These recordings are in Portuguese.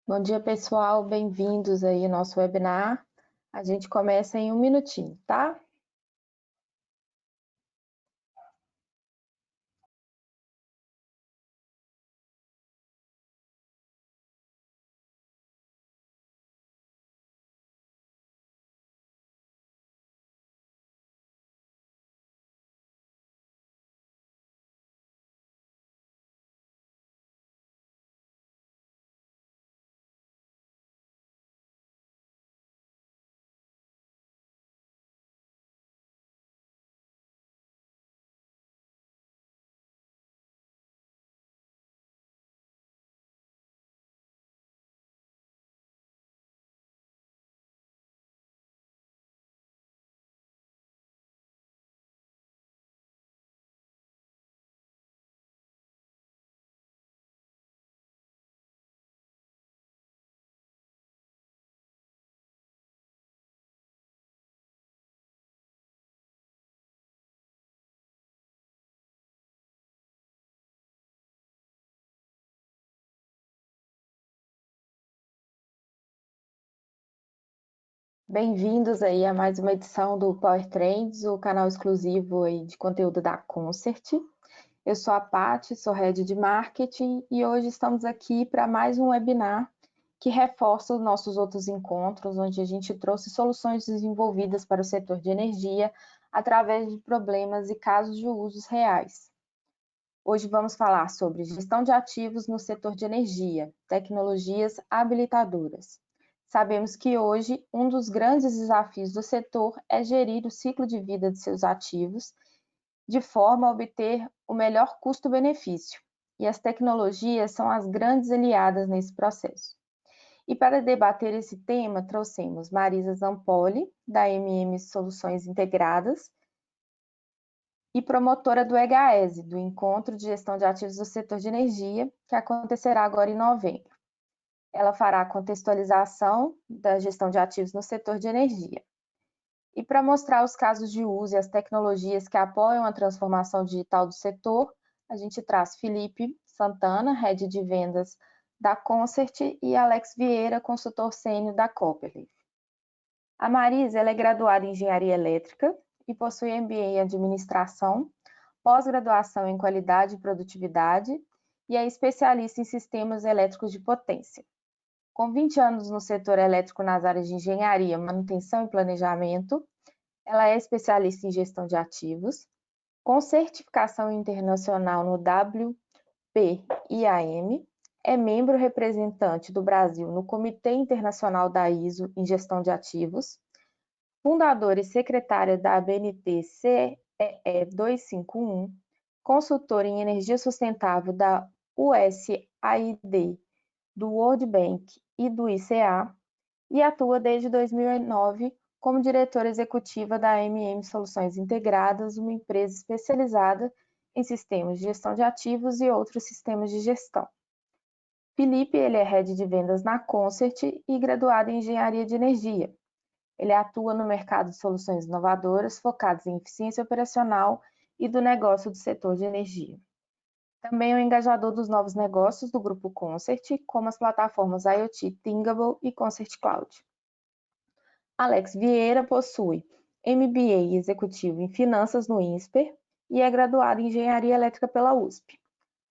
Bom dia, pessoal. Bem-vindos aí ao nosso webinar. A gente começa em um minutinho, tá? Bem-vindos aí a mais uma edição do Power Trends, o canal exclusivo aí de conteúdo da Concert. Eu sou a Paty, sou Head de Marketing e hoje estamos aqui para mais um webinar que reforça os nossos outros encontros, onde a gente trouxe soluções desenvolvidas para o setor de energia através de problemas e casos de usos reais. Hoje vamos falar sobre gestão de ativos no setor de energia, tecnologias habilitadoras. Sabemos que hoje um dos grandes desafios do setor é gerir o ciclo de vida de seus ativos de forma a obter o melhor custo-benefício. E as tecnologias são as grandes aliadas nesse processo. E para debater esse tema, trouxemos Marisa Zampoli, da MM Soluções Integradas, e promotora do EGAESE, do Encontro de Gestão de Ativos do Setor de Energia, que acontecerá agora em novembro. Ela fará a contextualização da gestão de ativos no setor de energia. E para mostrar os casos de uso e as tecnologias que apoiam a transformação digital do setor, a gente traz Felipe Santana, Head de Vendas da Concert, e Alex Vieira, consultor sênior da Copperleaf. A Marisa ela é graduada em Engenharia Elétrica e possui MBA em Administração, pós-graduação em Qualidade e Produtividade e é especialista em sistemas elétricos de potência. Com 20 anos no setor elétrico nas áreas de engenharia, manutenção e planejamento, ela é especialista em gestão de ativos, com certificação internacional no WPIAM, é membro representante do Brasil no Comitê Internacional da ISO em Gestão de Ativos, fundadora e secretária da ABNT CEE 251, consultora em energia sustentável da USAID, do World Bank e do ICA, e atua desde 2009 como diretora executiva da MM Soluções Integradas, uma empresa especializada em sistemas de gestão de ativos e outros sistemas de gestão. Felipe, ele é Head de Vendas na Concert e graduado em Engenharia de Energia. Ele atua no mercado de soluções inovadoras focadas em eficiência operacional e do negócio do setor de energia. Também é o engajador dos novos negócios do Grupo Concert, como as plataformas IoT Thingable e Concert Cloud. Alex Vieira possui MBA executivo em Finanças no INSPER e é graduado em Engenharia Elétrica pela USP.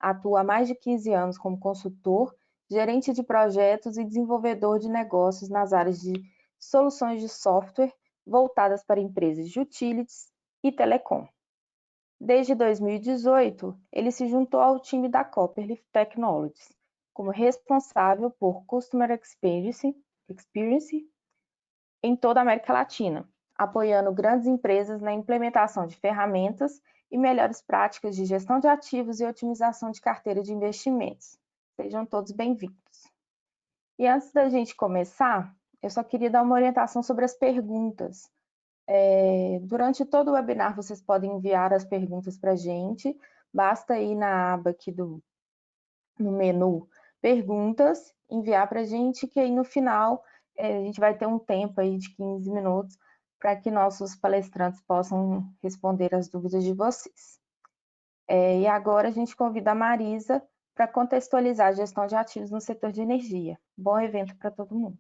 Atua há mais de 15 anos como consultor, gerente de projetos e desenvolvedor de negócios nas áreas de soluções de software voltadas para empresas de utilities e telecom. Desde 2018, ele se juntou ao time da Copperleaf Technologies, como responsável por Customer Experience em toda a América Latina, apoiando grandes empresas na implementação de ferramentas e melhores práticas de gestão de ativos e otimização de carteira de investimentos. Sejam todos bem-vindos. E antes da gente começar, eu só queria dar uma orientação sobre as perguntas. Durante todo o webinar, vocês podem enviar as perguntas para a gente, basta ir na aba aqui no menu Perguntas, enviar para a gente, que aí no final a gente vai ter um tempo aí de 15 minutos para que nossos palestrantes possam responder as dúvidas de vocês. E agora a gente convida a Marisa para contextualizar a gestão de ativos no setor de energia. Bom evento para todo mundo.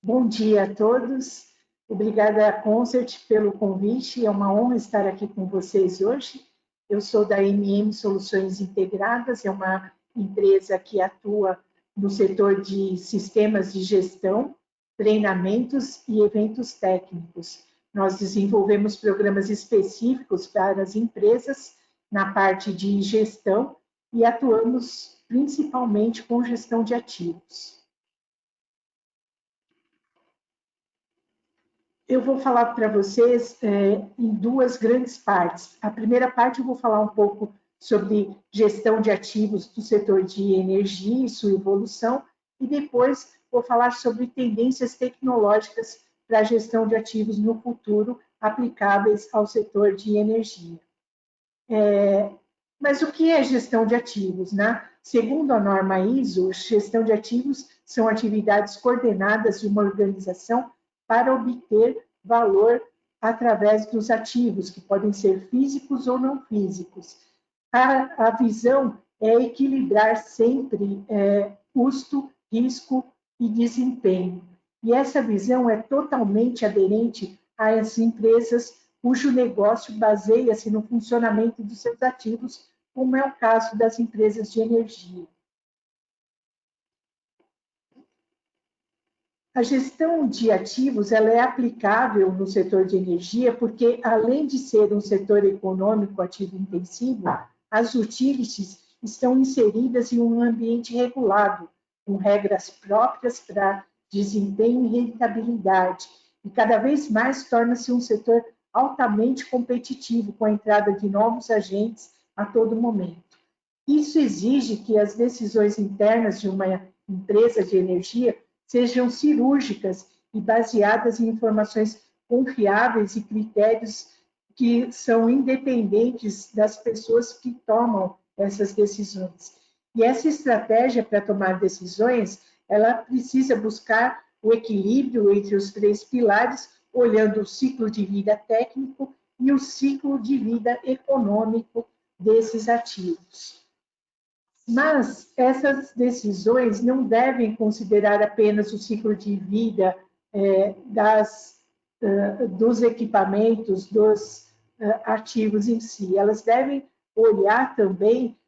Bom dia a todos. Obrigada, Concert, pelo convite. É uma honra estar aqui com vocês hoje. Eu sou da MM Soluções Integradas, é uma empresa que atua no setor de sistemas de gestão, treinamentos e eventos técnicos. Nós desenvolvemos programas específicos para as empresas na parte de gestão e atuamos principalmente com gestão de ativos. Eu vou falar para vocês em duas grandes partes. A primeira parte eu vou falar um pouco sobre gestão de ativos do setor de energia e sua evolução, e depois vou falar sobre tendências tecnológicas para a gestão de ativos no futuro aplicáveis ao setor de energia. Mas o que é gestão de ativos, né? Segundo a norma ISO, gestão de ativos são atividades coordenadas de uma organização para obter valor através dos ativos, que podem ser físicos ou não físicos. A visão é equilibrar sempre custo, risco e desempenho. E essa visão é totalmente aderente às empresas cujo negócio baseia-se no funcionamento dos seus ativos, como é o caso das empresas de energia. A gestão de ativos ela é aplicável no setor de energia porque, além de ser um setor econômico ativo intensivo, as utilities estão inseridas em um ambiente regulado, com regras próprias para desempenho e rentabilidade, e cada vez mais torna-se um setor altamente competitivo, com a entrada de novos agentes a todo momento. Isso exige que as decisões internas de uma empresa de energia sejam cirúrgicas e baseadas em informações confiáveis e critérios que são independentes das pessoas que tomam essas decisões. E essa estratégia para tomar decisões, ela precisa buscar o equilíbrio entre os três pilares, olhando o ciclo de vida técnico e o ciclo de vida econômico desses ativos. Mas essas decisões não devem considerar apenas o ciclo de vida dos equipamentos, dos ativos em si. Elas devem olhar também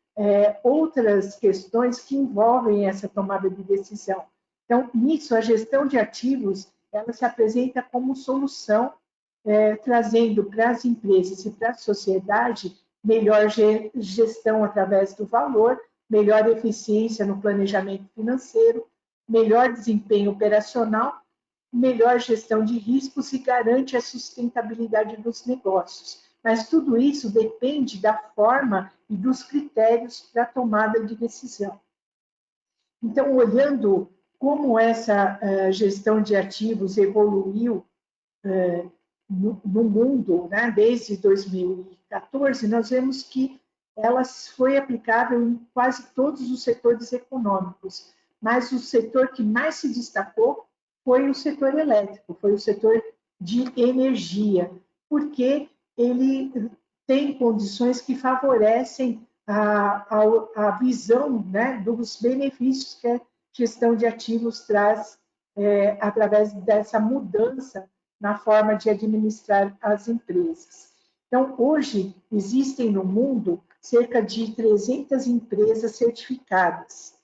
outras questões que envolvem essa tomada de decisão. Então, nisso, a gestão de ativos ela se apresenta como solução, trazendo para as empresas e para a sociedade melhor gestão através do valor, melhor eficiência no planejamento financeiro, melhor desempenho operacional, melhor gestão de riscos e garante a sustentabilidade dos negócios. Mas tudo isso depende da forma e dos critérios para a tomada de decisão. Então, olhando como essa gestão de ativos evoluiu no mundo, né, desde 2014, nós vemos que ela foi aplicável em quase todos os setores econômicos, mas o setor que mais se destacou foi o setor elétrico, foi o setor de energia, porque ele tem condições que favorecem a visão, né, dos benefícios que a gestão de ativos traz através dessa mudança na forma de administrar as empresas. Então, hoje, existem no mundo cerca de 300 empresas certificadas.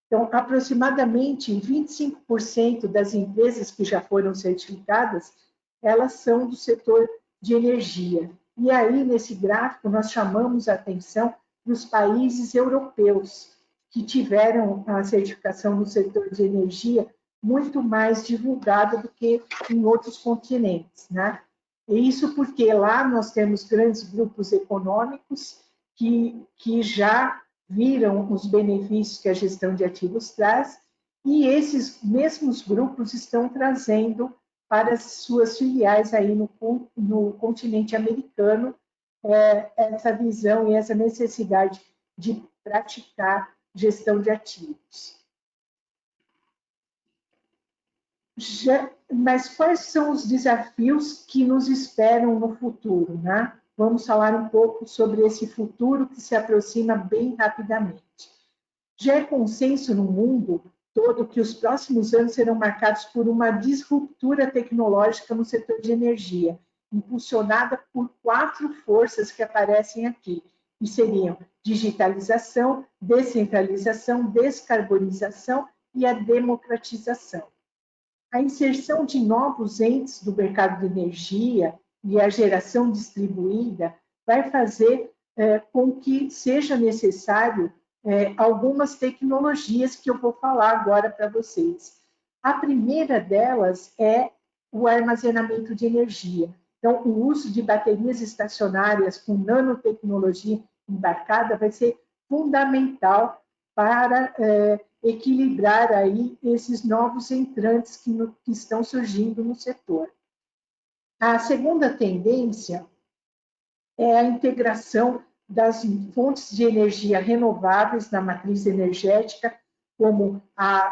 Então, aproximadamente 25% das empresas que já foram certificadas, elas são do setor de energia. E aí, nesse gráfico, nós chamamos a atenção dos países europeus que tiveram a certificação no setor de energia muito mais divulgada do que em outros continentes, né? E isso porque lá nós temos grandes grupos econômicos que já viram os benefícios que a gestão de ativos traz, e esses mesmos grupos estão trazendo para as suas filiais aí no continente americano essa visão e essa necessidade de praticar gestão de ativos. Mas quais são os desafios que nos esperam no futuro, né? Vamos falar um pouco sobre esse futuro que se aproxima bem rapidamente. Já é consenso no mundo todo que os próximos anos serão marcados por uma disruptura tecnológica no setor de energia, impulsionada por 4 forças que aparecem aqui, e seriam digitalização, descentralização, descarbonização e a democratização. A inserção de novos entes do mercado de energia e a geração distribuída vai fazer com que seja necessário algumas tecnologias que eu vou falar agora para vocês. A primeira delas é o armazenamento de energia. Então, o uso de baterias estacionárias com nanotecnologia embarcada vai ser fundamental para equilibrar aí esses novos entrantes que estão surgindo no setor. A segunda tendência é a integração das fontes de energia renováveis na matriz energética, como,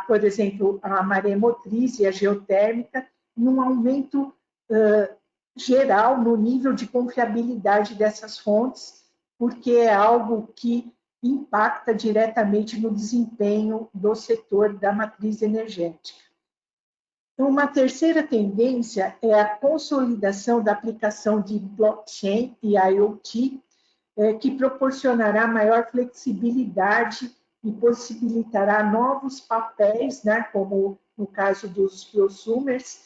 por exemplo, a maremotriz e a geotérmica, e um aumento geral no nível de confiabilidade dessas fontes, porque é algo que impacta diretamente no desempenho do setor da matriz energética. Uma terceira tendência é a consolidação da aplicação de blockchain e IoT, que proporcionará maior flexibilidade e possibilitará novos papéis, né, como no caso dos prosumers,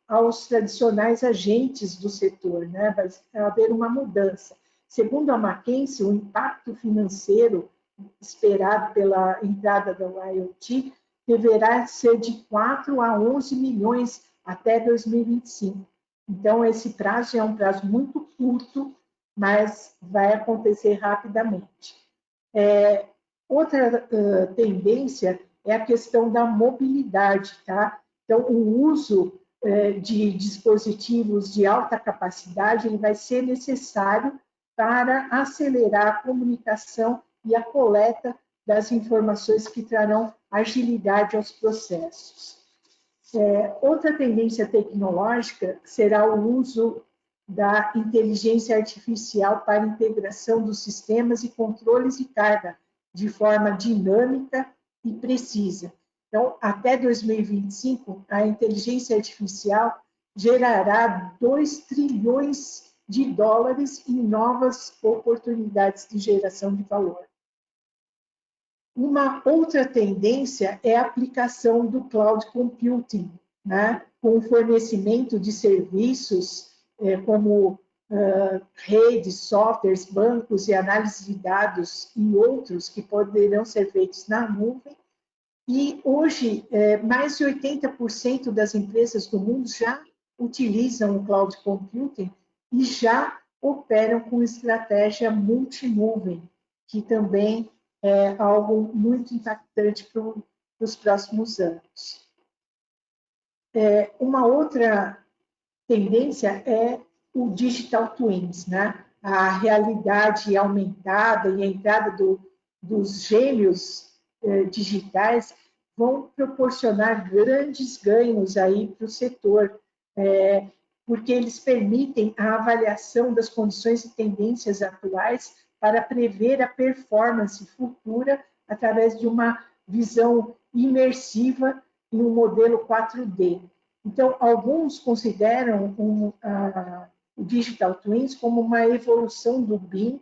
aos tradicionais agentes do setor, né? Vai haver uma mudança. Segundo a McKinsey, o impacto financeiro esperado pela entrada do IoT deverá ser de 4 a 11 milhões até 2025. Então, esse prazo é um prazo muito curto, mas vai acontecer rapidamente. Outra tendência é a questão da mobilidade, tá? Então, o uso de dispositivos de alta capacidade ele vai ser necessário para acelerar a comunicação e a coleta das informações que trarão agilidade aos processos. Outra tendência tecnológica será o uso da inteligência artificial para integração dos sistemas e controles de carga de forma dinâmica e precisa. Então, até 2025, a inteligência artificial gerará 2 trilhões de dólares em novas oportunidades de geração de valor. Uma outra tendência é a aplicação do cloud computing, né, com o fornecimento de serviços como redes, softwares, bancos e análise de dados e outros que poderão ser feitos na nuvem. E hoje, mais de 80% das empresas do mundo já utilizam o cloud computing e já operam com estratégia multinuvem, que também é algo muito impactante para os próximos anos. Uma outra tendência é o digital twins, né? A realidade aumentada e a entrada dos gêmeos digitais vão proporcionar grandes ganhos aí para o setor, porque eles permitem a avaliação das condições e tendências atuais para prever a performance futura através de uma visão imersiva em um modelo 4D. Então, alguns consideram o Digital Twins como uma evolução do BIM,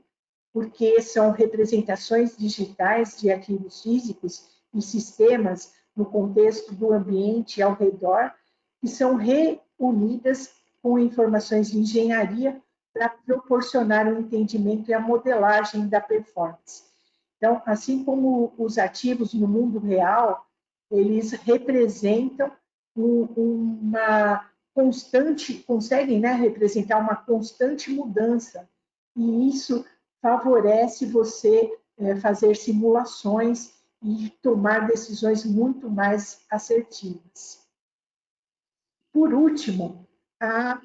porque são representações digitais de arquivos físicos e sistemas no contexto do ambiente ao redor, que são reunidas com informações de engenharia para proporcionar o entendimento e a modelagem da performance. Então, assim como os ativos no mundo real, eles representam uma constante, conseguem, né, representar uma constante mudança, e isso favorece você fazer simulações e tomar decisões muito mais assertivas. Por último, a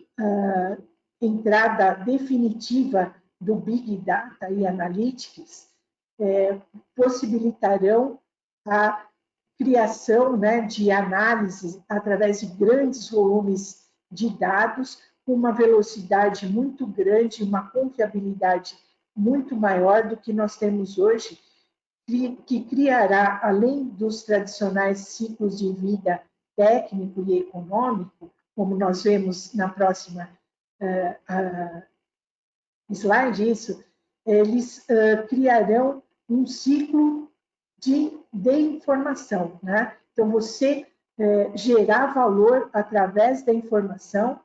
entrada definitiva do Big Data e Analytics possibilitarão a criação, né, de análises através de grandes volumes de dados, com uma velocidade muito grande, uma confiabilidade muito maior do que nós temos hoje, que criará, além dos tradicionais ciclos de vida técnico e econômico, como nós vemos na próxima slide, isso, eles criarão um ciclo de informação, né? Então, você gerar valor através da informação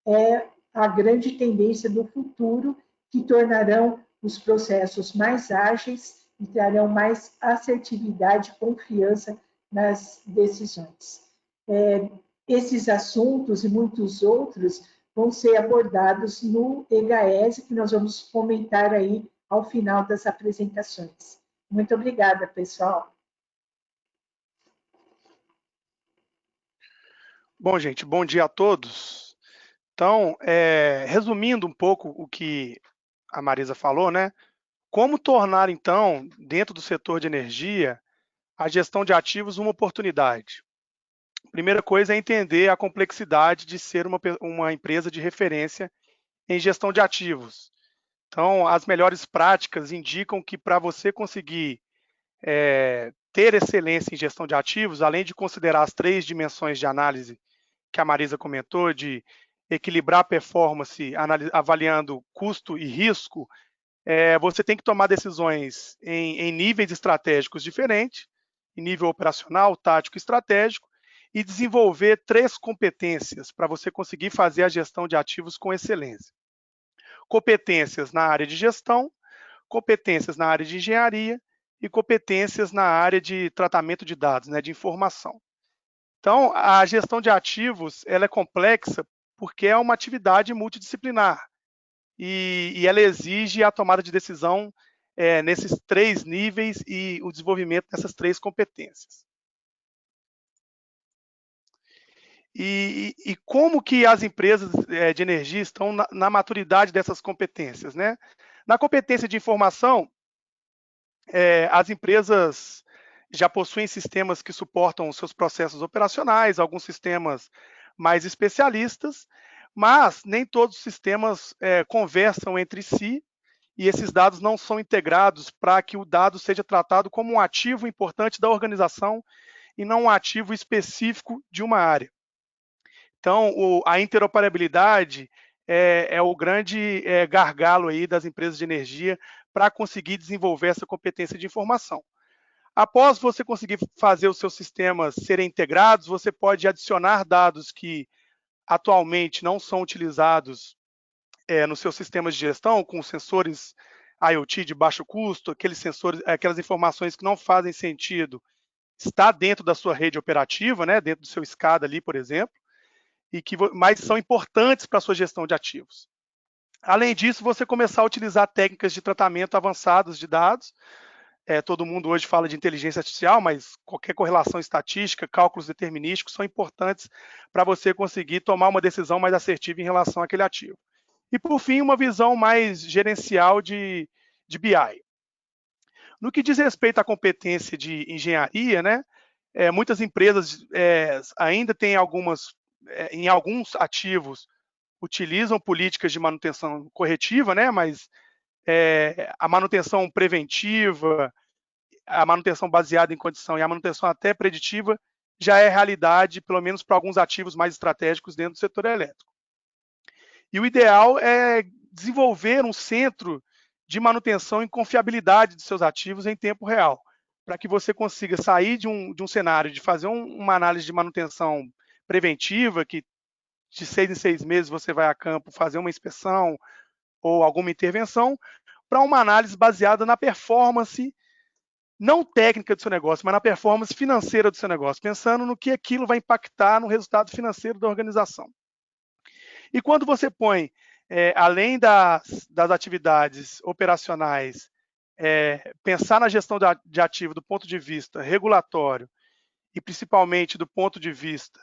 é a grande tendência do futuro, que tornarão os processos mais ágeis e trarão mais assertividade e confiança nas decisões. Esses assuntos e muitos outros vão ser abordados no EHS, que nós vamos comentar aí ao final das apresentações. Muito obrigada, pessoal. Bom, gente, bom dia a todos. Então, resumindo um pouco o que a Marisa falou, né? Como tornar, então, dentro do setor de energia, a gestão de ativos uma oportunidade? Primeira coisa é entender a complexidade de ser uma empresa de referência em gestão de ativos. Então, as melhores práticas indicam que para você conseguir ter excelência em gestão de ativos, além de considerar as 3 dimensões de análise que a Marisa comentou, de equilibrar a performance avaliando custo e risco, você tem que tomar decisões em níveis estratégicos diferentes, em nível operacional, tático e estratégico, e desenvolver 3 competências para você conseguir fazer a gestão de ativos com excelência. Competências na área de gestão, competências na área de engenharia e competências na área de tratamento de dados, né, de informação. Então, a gestão de ativos ela é complexa porque é uma atividade multidisciplinar e ela exige a tomada de decisão nesses 3 níveis e o desenvolvimento dessas 3 competências. E como que as empresas de energia estão na maturidade dessas competências, né? Na competência de informação, as empresas já possuem sistemas que suportam os seus processos operacionais, alguns sistemas mais especialistas, mas nem todos os sistemas conversam entre si e esses dados não são integrados para que o dado seja tratado como um ativo importante da organização e não um ativo específico de uma área. Então, a interoperabilidade é o grande gargalo aí das empresas de energia para conseguir desenvolver essa competência de informação. Após você conseguir fazer os seus sistemas serem integrados, você pode adicionar dados que atualmente não são utilizados nos seus sistemas de gestão, com sensores IoT de baixo custo, aqueles sensores, aquelas informações que não fazem sentido estar dentro da sua rede operativa, né, dentro do seu SCADA ali, por exemplo, mas são importantes para a sua gestão de ativos. Além disso, você começar a utilizar técnicas de tratamento avançadas de dados. Todo mundo hoje fala de inteligência artificial, mas qualquer correlação estatística, cálculos determinísticos são importantes para você conseguir tomar uma decisão mais assertiva em relação àquele ativo. E, por fim, uma visão mais gerencial de BI. No que diz respeito à competência de engenharia, né, muitas empresas ainda têm em alguns ativos, utilizam políticas de manutenção corretiva, né, mas a manutenção preventiva, a manutenção baseada em condição e a manutenção até preditiva já é realidade, pelo menos para alguns ativos mais estratégicos dentro do setor elétrico. E o ideal é desenvolver um centro de manutenção e confiabilidade de seus ativos em tempo real, para que você consiga sair de um cenário de fazer uma análise de manutenção preventiva, que de 6 em 6 meses você vai a campo fazer uma inspeção ou alguma intervenção, para uma análise baseada na performance não técnica do seu negócio, mas na performance financeira do seu negócio, pensando no que aquilo vai impactar no resultado financeiro da organização. E quando você põe, além das atividades operacionais, pensar na gestão de ativo do ponto de vista regulatório e principalmente do ponto de vista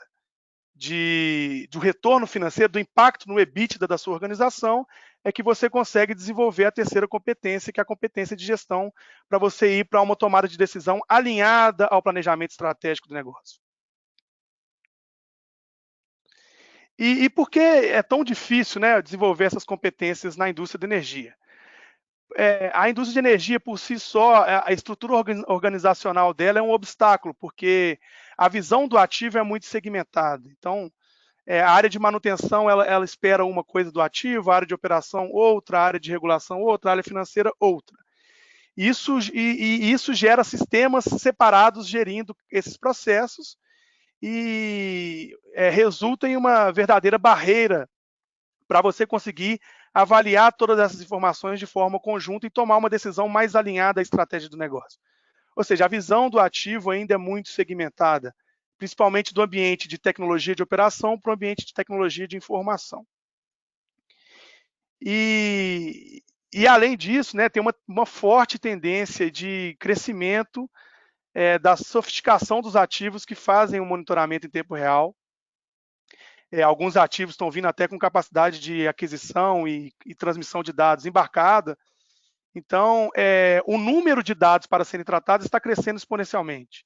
do retorno financeiro, do impacto no EBITDA da sua organização, é que você consegue desenvolver a terceira competência, que é a competência de gestão, para você ir para uma tomada de decisão alinhada ao planejamento estratégico do negócio. E por que é tão difícil, né, desenvolver essas competências na indústria da energia? A indústria de energia, por si só, a estrutura organizacional dela é um obstáculo, porque a visão do ativo é muito segmentada. Então, a área de manutenção, ela espera uma coisa do ativo, a área de operação outra, a área de regulação outra, a área financeira outra. Isso gera sistemas separados gerindo esses processos e resulta em uma verdadeira barreira para você conseguir avaliar todas essas informações de forma conjunta e tomar uma decisão mais alinhada à estratégia do negócio. Ou seja, a visão do ativo ainda é muito segmentada, principalmente do ambiente de tecnologia de operação para o ambiente de tecnologia de informação. E além disso, né, tem uma forte tendência de crescimento da sofisticação dos ativos que fazem o monitoramento em tempo real. Alguns ativos estão vindo até com capacidade de aquisição e transmissão de dados embarcada. Então, o número de dados para serem tratados está crescendo exponencialmente.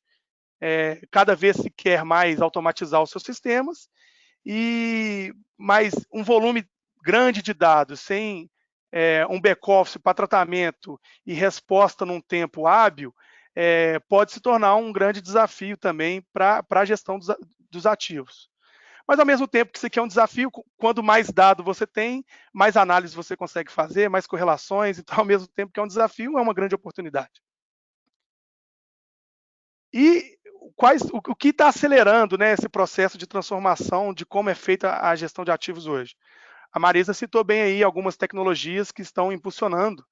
Cada vez se quer mais automatizar os seus sistemas, mas um volume grande de dados sem um back-office para tratamento e resposta num tempo hábil pode se tornar um grande desafio também para a gestão dos ativos. Mas, ao mesmo tempo que isso aqui é um desafio, quanto mais dado você tem, mais análise você consegue fazer, mais correlações. Então, ao mesmo tempo que é um desafio, é uma grande oportunidade. E o que está acelerando, né, esse processo de transformação de como é feita a gestão de ativos hoje? A Marisa citou bem aí algumas tecnologias que estão impulsionando,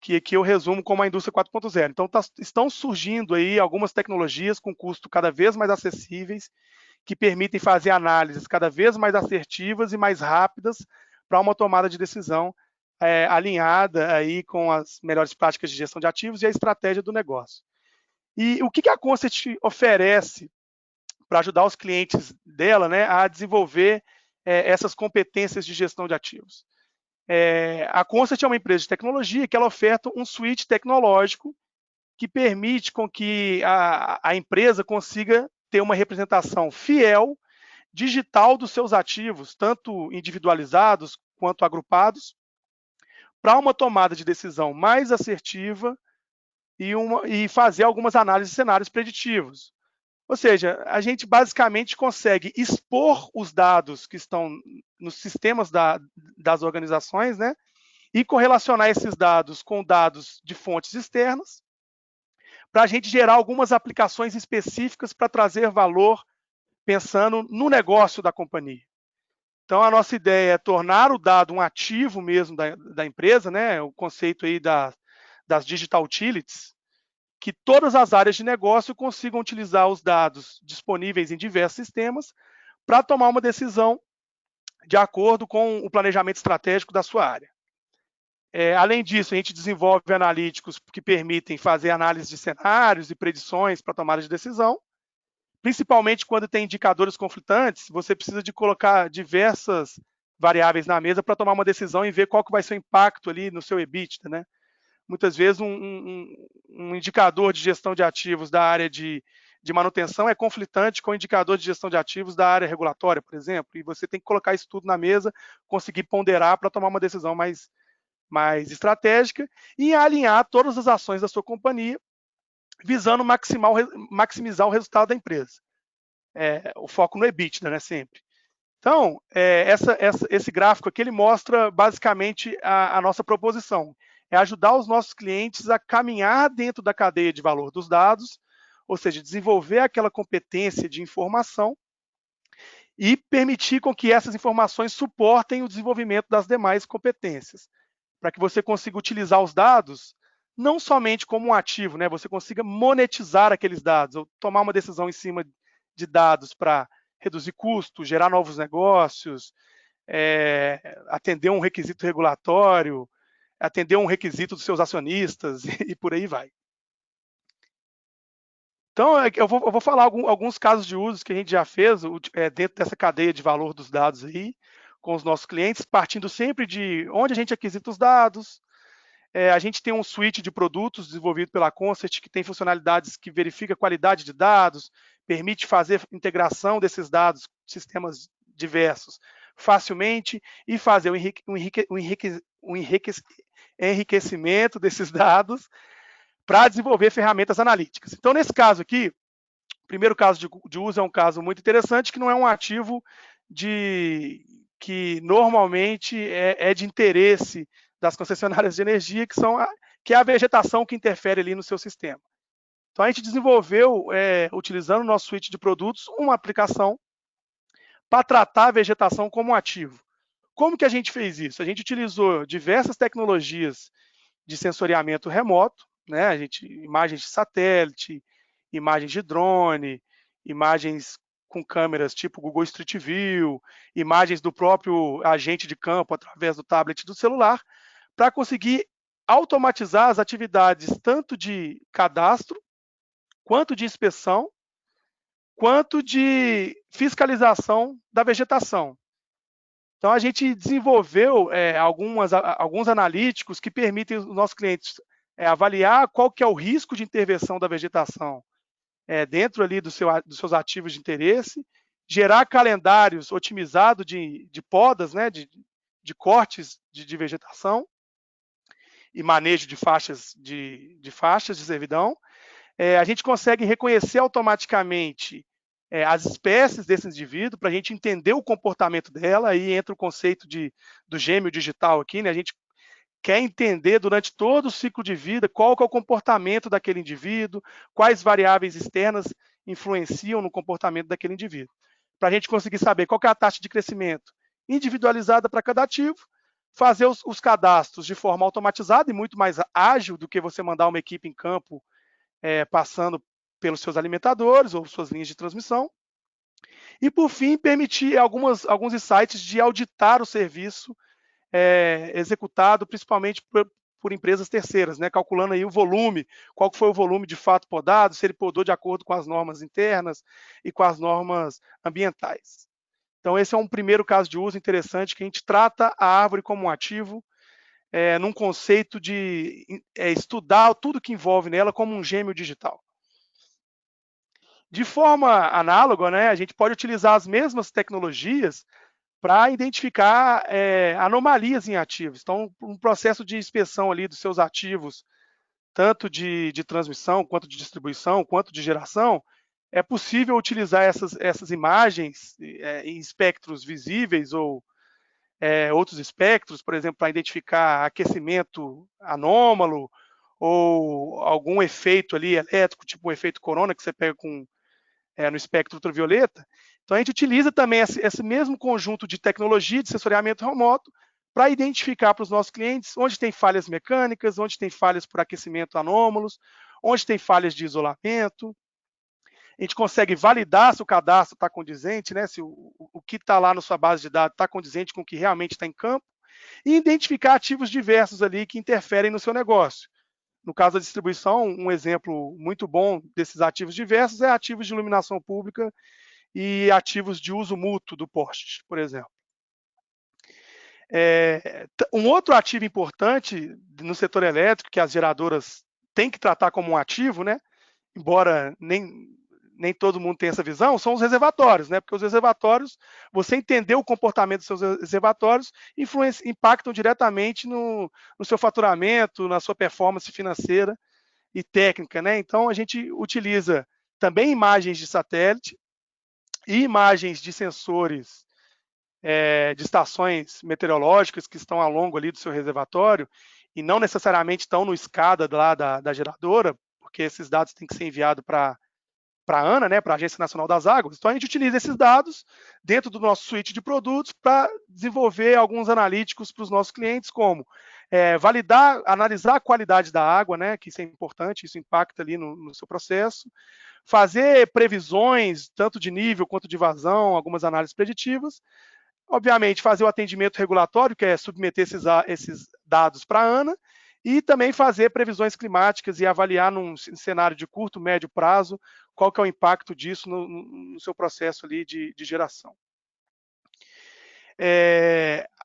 que aqui eu resumo como a indústria 4.0. Então, estão surgindo aí algumas tecnologias com custo cada vez mais acessíveis, que permitem fazer análises cada vez mais assertivas e mais rápidas para uma tomada de decisão alinhada aí com as melhores práticas de gestão de ativos e a estratégia do negócio. E o que a Concert oferece para ajudar os clientes dela, né, a desenvolver essas competências de gestão de ativos? A Concert é uma empresa de tecnologia que ela oferta um suíte tecnológico que permite com que a empresa consiga ter uma representação fiel, digital dos seus ativos, tanto individualizados quanto agrupados, para uma tomada de decisão mais assertiva e fazer algumas análises de cenários preditivos. Ou seja, a gente basicamente consegue expor os dados que estão nos sistemas das organizações, né, e correlacionar esses dados com dados de fontes externas, para a gente gerar algumas aplicações específicas para trazer valor pensando no negócio da companhia. Então, a nossa ideia é tornar o dado um ativo mesmo da empresa, né? O conceito aí das digital utilities, que todas as áreas de negócio consigam utilizar os dados disponíveis em diversos sistemas para tomar uma decisão de acordo com o planejamento estratégico da sua área. Além disso, a gente desenvolve analíticos que permitem fazer análise de cenários e predições para tomada de decisão, principalmente quando tem indicadores conflitantes, você precisa de colocar diversas variáveis na mesa para tomar uma decisão e ver qual que vai ser o impacto ali no seu EBITDA, né? Muitas vezes um indicador de gestão de ativos da área de manutenção é conflitante com o indicador de gestão de ativos da área regulatória, por exemplo, e você tem que colocar isso tudo na mesa, conseguir ponderar para tomar uma decisão mais estratégica e alinhar todas as ações da sua companhia, visando maximizar o resultado da empresa. O foco no EBITDA, né, sempre. Então, esse gráfico aqui ele mostra basicamente a nossa proposição. É ajudar os nossos clientes a caminhar dentro da cadeia de valor dos dados, ou seja, desenvolver aquela competência de informação e permitir com que essas informações suportem o desenvolvimento das demais competências, para que você consiga utilizar os dados não somente como um ativo, né? Você consiga monetizar aqueles dados, ou tomar uma decisão em cima de dados para reduzir custos, gerar novos negócios, atender um requisito regulatório, atender um requisito dos seus acionistas e por aí vai. Então, eu vou falar alguns casos de uso que a gente já fez dentro dessa cadeia de valor dos dados aí, com os nossos clientes, partindo sempre de onde a gente aquisita os dados. A gente tem um suite de produtos desenvolvido pela Concert que tem funcionalidades que verifica a qualidade de dados, permite fazer integração desses dados, sistemas diversos, facilmente e fazer um enriquecimento desses dados para desenvolver ferramentas analíticas. Então, nesse caso aqui, o primeiro caso de uso é um caso muito interessante, que não é um ativo que normalmente é de interesse das concessionárias de energia, que é a vegetação que interfere ali no seu sistema. Então, a gente desenvolveu, utilizando o nosso suite de produtos, uma aplicação para tratar a vegetação como um ativo. Como que a gente fez isso? A gente utilizou diversas tecnologias de sensoriamento remoto, né? Imagens de satélite, imagens de drone, imagens com câmeras tipo Google Street View, imagens do próprio agente de campo através do tablet do celular, para conseguir automatizar as atividades tanto de cadastro, quanto de inspeção, quanto de fiscalização da vegetação. Então, a gente desenvolveu alguns analíticos que permitem os nossos clientes avaliar qual que é o risco de intervenção da vegetação dentro ali dos seus ativos de interesse, gerar calendários otimizados de podas, né, de cortes de vegetação e manejo de faixas de servidão. A gente consegue reconhecer automaticamente as espécies desse indivíduo, para a gente entender o comportamento dela. Aí entra o conceito do gêmeo digital aqui, né? A gente quer entender durante todo o ciclo de vida qual que é o comportamento daquele indivíduo, quais variáveis externas influenciam no comportamento daquele indivíduo, para a gente conseguir saber qual que é a taxa de crescimento individualizada para cada ativo, fazer os cadastros de forma automatizada e muito mais ágil do que você mandar uma equipe em campo passando pelos seus alimentadores ou suas linhas de transmissão. E, por fim, permitir alguns insights de auditar o serviço executado, principalmente por empresas terceiras, né? Calculando aí o volume, qual foi o volume de fato podado, se ele podou de acordo com as normas internas e com as normas ambientais. Então, esse é um primeiro caso de uso interessante, que a gente trata a árvore como um ativo, num conceito de estudar tudo que envolve nela como um gêmeo digital. De forma análoga, né, a gente pode utilizar as mesmas tecnologias para identificar anomalias em ativos. Então, um processo de inspeção ali dos seus ativos, tanto de transmissão, quanto de distribuição, quanto de geração, é possível utilizar essas imagens em espectros visíveis ou outros espectros, por exemplo, para identificar aquecimento anômalo ou algum efeito ali elétrico, tipo o efeito corona, que você pega no espectro ultravioleta. Então, a gente utiliza também esse mesmo conjunto de tecnologia de sensoriamento remoto para identificar para os nossos clientes onde tem falhas mecânicas, onde tem falhas por aquecimento anômalos, onde tem falhas de isolamento. A gente consegue validar se o cadastro está condizente, né, se o que está lá na sua base de dados está condizente com o que realmente está em campo, e identificar ativos diversos ali que interferem no seu negócio. No caso da distribuição, um exemplo muito bom desses ativos diversos é ativos de iluminação pública e ativos de uso mútuo do poste, por exemplo. Um outro ativo importante no setor elétrico, que as geradoras têm que tratar como um ativo, né, embora nem todo mundo tenha essa visão, são os reservatórios, né? Porque os reservatórios, você entender o comportamento dos seus reservatórios, impactam diretamente no seu faturamento, na sua performance financeira e técnica, né? Então, a gente utiliza também imagens de satélite e imagens de sensores de estações meteorológicas que estão ao longo ali do seu reservatório e não necessariamente estão no SCADA lá da geradora, porque esses dados têm que ser enviados para a ANA, né, para a Agência Nacional das Águas. Então, a gente utiliza esses dados dentro do nosso suite de produtos para desenvolver alguns analíticos para os nossos clientes, como validar, analisar a qualidade da água, né, que isso é importante, isso impacta ali no seu processo, fazer previsões, tanto de nível quanto de vazão, algumas análises preditivas, obviamente fazer o atendimento regulatório, que é submeter esses dados para a ANA, e também fazer previsões climáticas e avaliar num cenário de curto, médio prazo, qual que é o impacto disso no seu processo ali de geração.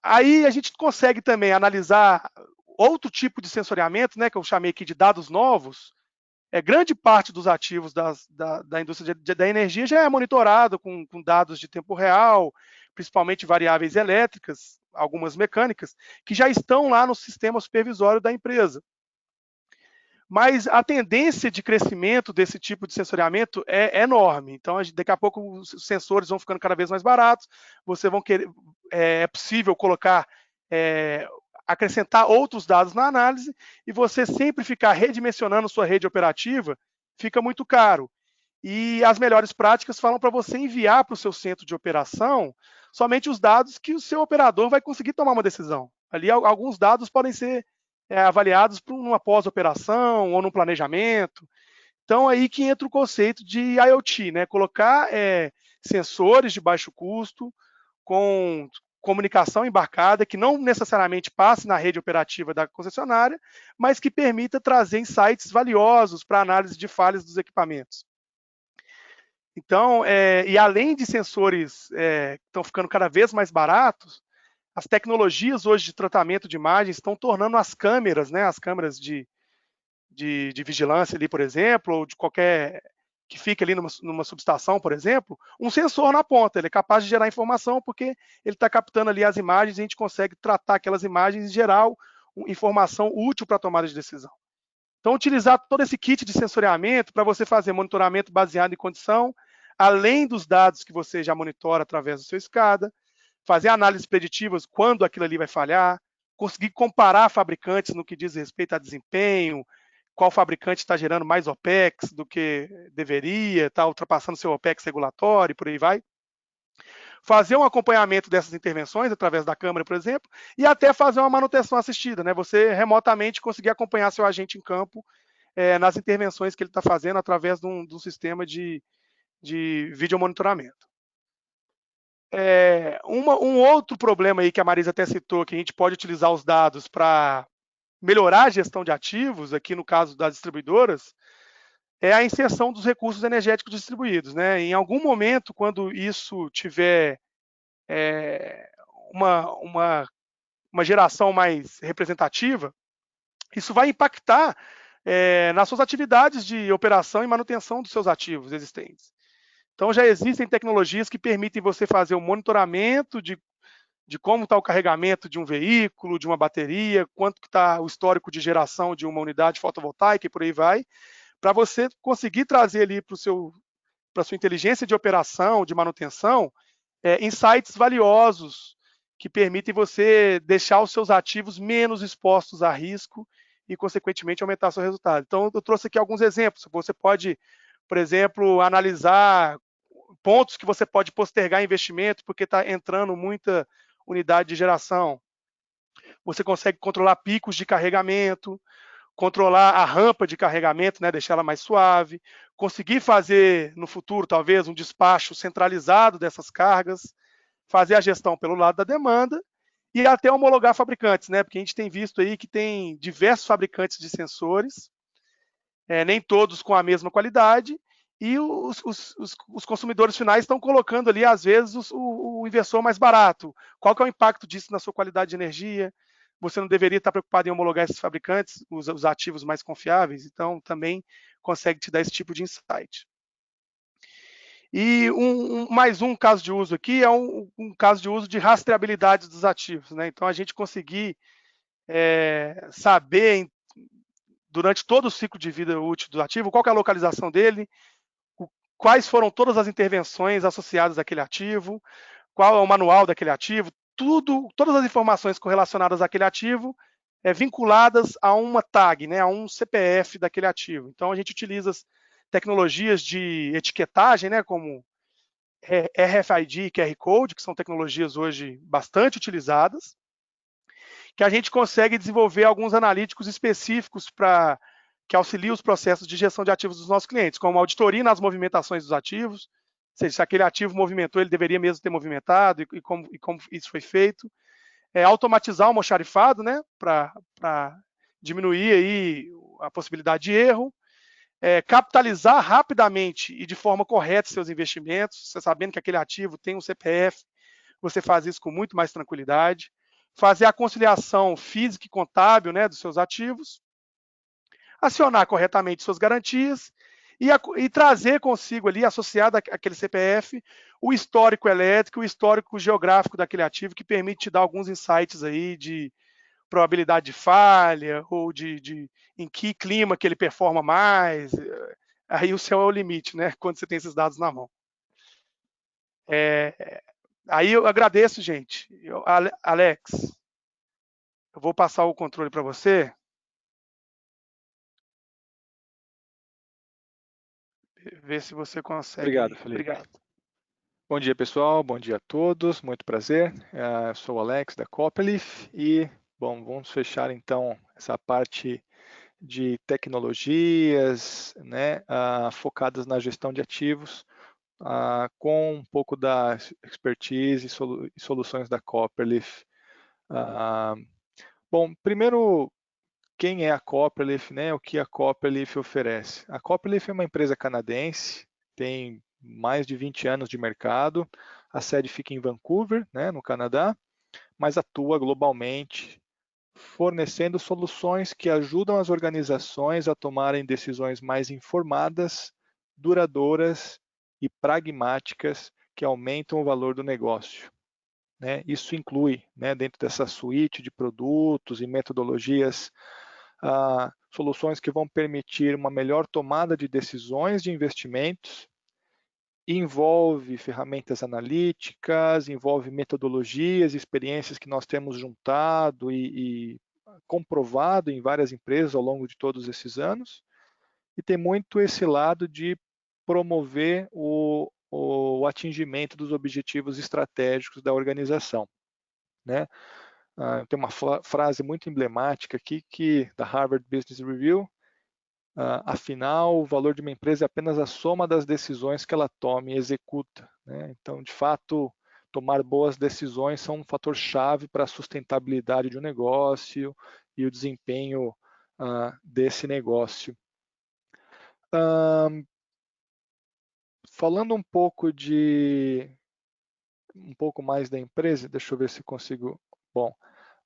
Aí a gente consegue também analisar outro tipo de sensoriamento, né, que eu chamei aqui de dados novos. Grande parte dos ativos da indústria da energia já é monitorado com dados de tempo real, principalmente variáveis elétricas, algumas mecânicas, que já estão lá no sistema supervisório da empresa. Mas a tendência de crescimento desse tipo de sensoriamento é enorme. Então, daqui a pouco os sensores vão ficando cada vez mais baratos. É possível colocar, acrescentar outros dados na análise, e você sempre ficar redimensionando sua rede operativa fica muito caro. E as melhores práticas falam para você enviar para o seu centro de operação somente os dados que o seu operador vai conseguir tomar uma decisão. Ali, alguns dados podem ser avaliados por uma pós-operação ou num planejamento. Então, aí que entra o conceito de IoT, né? Colocar sensores de baixo custo com comunicação embarcada, que não necessariamente passe na rede operativa da concessionária, mas que permita trazer insights valiosos para a análise de falhas dos equipamentos. Então, e além de sensores que estão ficando cada vez mais baratos, as tecnologias hoje de tratamento de imagens estão tornando as câmeras, né, as câmeras de vigilância ali, por exemplo, ou de qualquer que fique ali numa subestação, por exemplo, um sensor na ponta. Ele é capaz de gerar informação porque ele está captando ali as imagens e a gente consegue tratar aquelas imagens e gerar informação útil para a tomada de decisão. Então, utilizar todo esse kit de sensoriamento para você fazer monitoramento baseado em condição, além dos dados que você já monitora através do seu SCADA, fazer análises preditivas quando aquilo ali vai falhar, conseguir comparar fabricantes no que diz respeito a desempenho, qual fabricante está gerando mais OPEX do que deveria, está ultrapassando seu OPEX regulatório, e por aí vai. Fazer um acompanhamento dessas intervenções através da câmera, por exemplo, e até fazer uma manutenção assistida, né? Você remotamente conseguir acompanhar seu agente em campo nas intervenções que ele está fazendo através de um sistema de videomonitoramento. Um outro problema aí que a Marisa até citou, que a gente pode utilizar os dados para melhorar a gestão de ativos, aqui no caso das distribuidoras, é a inserção dos recursos energéticos distribuídos, né? Em algum momento, quando isso tiver uma geração mais representativa, isso vai impactar nas suas atividades de operação e manutenção dos seus ativos existentes. Então, já existem tecnologias que permitem você fazer o monitoramento de como está o carregamento de um veículo, de uma bateria, quanto está o histórico de geração de uma unidade fotovoltaica e por aí vai, para você conseguir trazer ali para a sua inteligência de operação, de manutenção, insights valiosos que permitem você deixar os seus ativos menos expostos a risco e, consequentemente, aumentar seu resultado. Então, eu trouxe aqui alguns exemplos. Você pode, por exemplo, analisar pontos que você pode postergar investimento porque está entrando muita unidade de geração. Você consegue controlar picos de carregamento, controlar a rampa de carregamento, né, deixar ela mais suave, conseguir fazer no futuro talvez um despacho centralizado dessas cargas, fazer a gestão pelo lado da demanda e até homologar fabricantes, né, porque a gente tem visto aí que tem diversos fabricantes de sensores, nem todos com a mesma qualidade, e os consumidores finais estão colocando ali, às vezes, o inversor mais barato. Qual que é o impacto disso na sua qualidade de energia? Você não deveria estar preocupado em homologar esses fabricantes, os ativos mais confiáveis, então também consegue te dar esse tipo de insight. E mais um caso de uso aqui é um caso de uso de rastreabilidade dos ativos, né? Então, a gente conseguir saber, durante todo o ciclo de vida útil do ativo, qual que é a localização dele, quais foram todas as intervenções associadas àquele ativo, qual é o manual daquele ativo, todas as informações correlacionadas àquele ativo vinculadas a uma tag, né, a um CPF daquele ativo. Então, a gente utiliza as tecnologias de etiquetagem, né, como RFID e QR Code, que são tecnologias hoje bastante utilizadas, que a gente consegue desenvolver alguns analíticos específicos que auxiliam os processos de gestão de ativos dos nossos clientes, como auditoria nas movimentações dos ativos, ou seja, se aquele ativo movimentou, ele deveria mesmo ter movimentado e como isso foi feito. Automatizar o almoxarifado, né, para diminuir aí a possibilidade de erro. capitalizar rapidamente e de forma correta seus investimentos, você sabendo que aquele ativo tem um CPF, você faz isso com muito mais tranquilidade. Fazer a conciliação física e contábil, né, dos seus ativos, acionar corretamente suas garantias e trazer consigo ali, associado àquele CPF, o histórico elétrico, o histórico geográfico daquele ativo, que permite te dar alguns insights aí de probabilidade de falha, ou em que clima que ele performa mais. Aí o céu é o limite, né? Quando você tem esses dados na mão. Aí eu agradeço, gente. Alex, eu vou passar o controle para você. Ver se você consegue. Obrigado, Felipe. Obrigado. Bom dia, pessoal. Bom dia a todos. Muito prazer. Eu sou o Alex da Copperleaf e, bom, vamos fechar então essa parte de tecnologias, né, focadas na gestão de ativos, com um pouco da expertise e soluções da Copperleaf. Bom, primeiro, quem é a Copperleaf, né? O que a Copperleaf oferece? A Copperleaf é uma empresa canadense, tem mais de 20 anos de mercado, a sede fica em Vancouver, né, no Canadá, mas atua globalmente, fornecendo soluções que ajudam as organizações a tomarem decisões mais informadas, duradouras e pragmáticas que aumentam o valor do negócio. Né? Isso inclui, né, dentro dessa suíte de produtos e metodologias, soluções que vão permitir uma melhor tomada de decisões de investimentos, envolve ferramentas analíticas, envolve metodologias, experiências que nós temos juntado e comprovado em várias empresas ao longo de todos esses anos, e tem muito esse lado de promover o atingimento dos objetivos estratégicos da organização. Né? Tem uma frase muito emblemática aqui da Harvard Business Review: afinal, o valor de uma empresa é apenas a soma das decisões que ela toma e executa. Né? Então, de fato, tomar boas decisões são um fator chave para a sustentabilidade de um negócio e o desempenho desse negócio. Falando um pouco mais da empresa, deixa eu ver se consigo. Bom,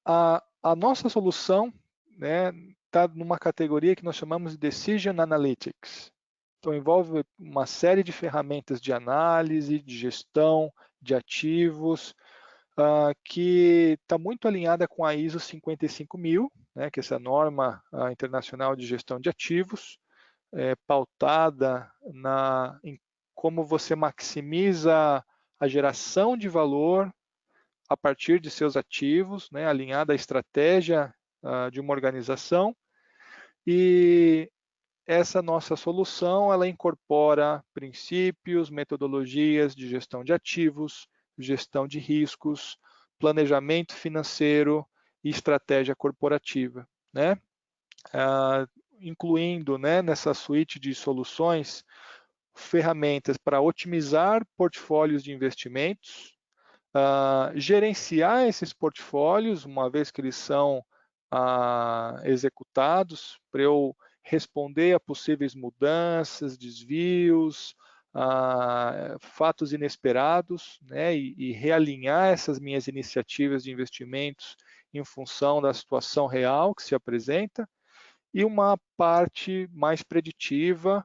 a nossa solução, né, está numa categoria que nós chamamos de Decision Analytics. Então, envolve uma série de ferramentas de análise, de gestão de ativos, que está muito alinhada com a ISO 55000, né, que é essa norma internacional de gestão de ativos, pautada em como você maximiza a geração de valor a partir de seus ativos, né, alinhada à estratégia de uma organização. E essa nossa solução, ela incorpora princípios, metodologias de gestão de ativos, gestão de riscos, planejamento financeiro e estratégia corporativa, né? Incluindo, né, nessa suíte de soluções, ferramentas para otimizar portfólios de investimentos, gerenciar esses portfólios, uma vez que eles são executados, para eu responder a possíveis mudanças, desvios, fatos inesperados, né, e realinhar essas minhas iniciativas de investimentos em função da situação real que se apresenta, e uma parte mais preditiva,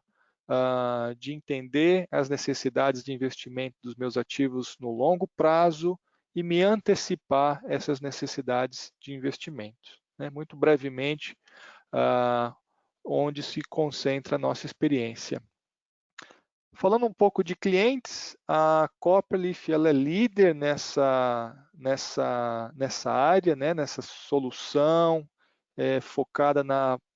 de entender as necessidades de investimento dos meus ativos no longo prazo e me antecipar essas necessidades de investimento. Né? Muito brevemente, onde se concentra a nossa experiência. Falando um pouco de clientes, a Copperleaf ela é líder nessa área, né? Nessa solução focada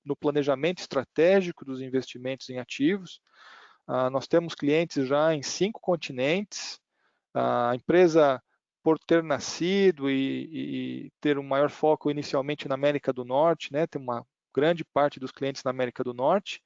no planejamento estratégico dos investimentos em ativos. Nós temos clientes já em 5 continentes. A empresa, por ter nascido e ter um maior foco inicialmente na América do Norte, né, tem uma grande parte dos clientes na América do Norte,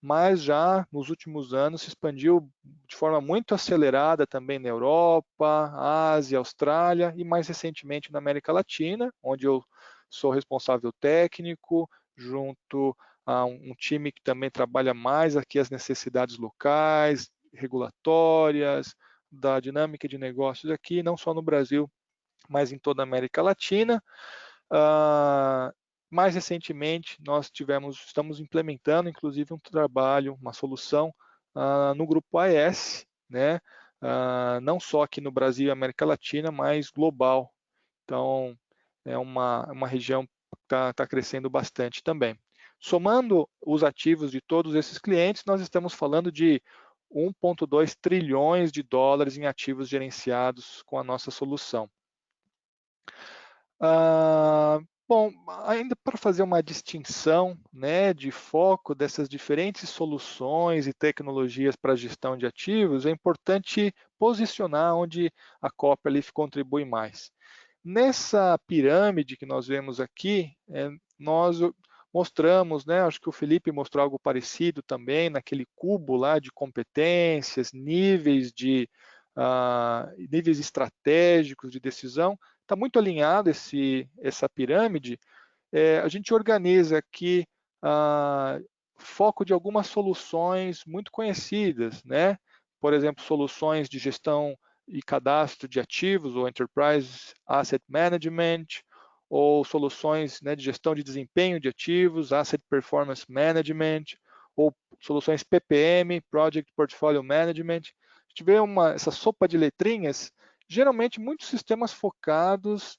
mas já nos últimos anos se expandiu de forma muito acelerada também na Europa, Ásia, Austrália e mais recentemente na América Latina, onde eu sou responsável técnico junto um time que também trabalha mais aqui as necessidades locais, regulatórias, da dinâmica de negócios aqui, não só no Brasil, mas em toda a América Latina. Mais recentemente, nós estamos implementando, inclusive, um trabalho, uma solução no grupo AES, né? Não só aqui no Brasil e América Latina, mas global. Então, é uma região que está crescendo bastante também. Somando os ativos de todos esses clientes, nós estamos falando de 1,2 trilhões de dólares em ativos gerenciados com a nossa solução. Bom, ainda para fazer uma distinção, né, de foco dessas diferentes soluções e tecnologias para a gestão de ativos, é importante posicionar onde a Copperleaf contribui mais. Nessa pirâmide que nós vemos aqui, nós mostramos, né, acho que o Felipe mostrou algo parecido também, naquele cubo lá de competências, níveis estratégicos de decisão. Está muito alinhado essa pirâmide. A gente organiza aqui foco de algumas soluções muito conhecidas, né? Por exemplo, soluções de gestão e cadastro de ativos, ou Enterprise Asset Management, ou soluções, né, de gestão de desempenho de ativos, Asset Performance Management, ou soluções PPM, Project Portfolio Management. A gente vê essa sopa de letrinhas, geralmente muitos sistemas focados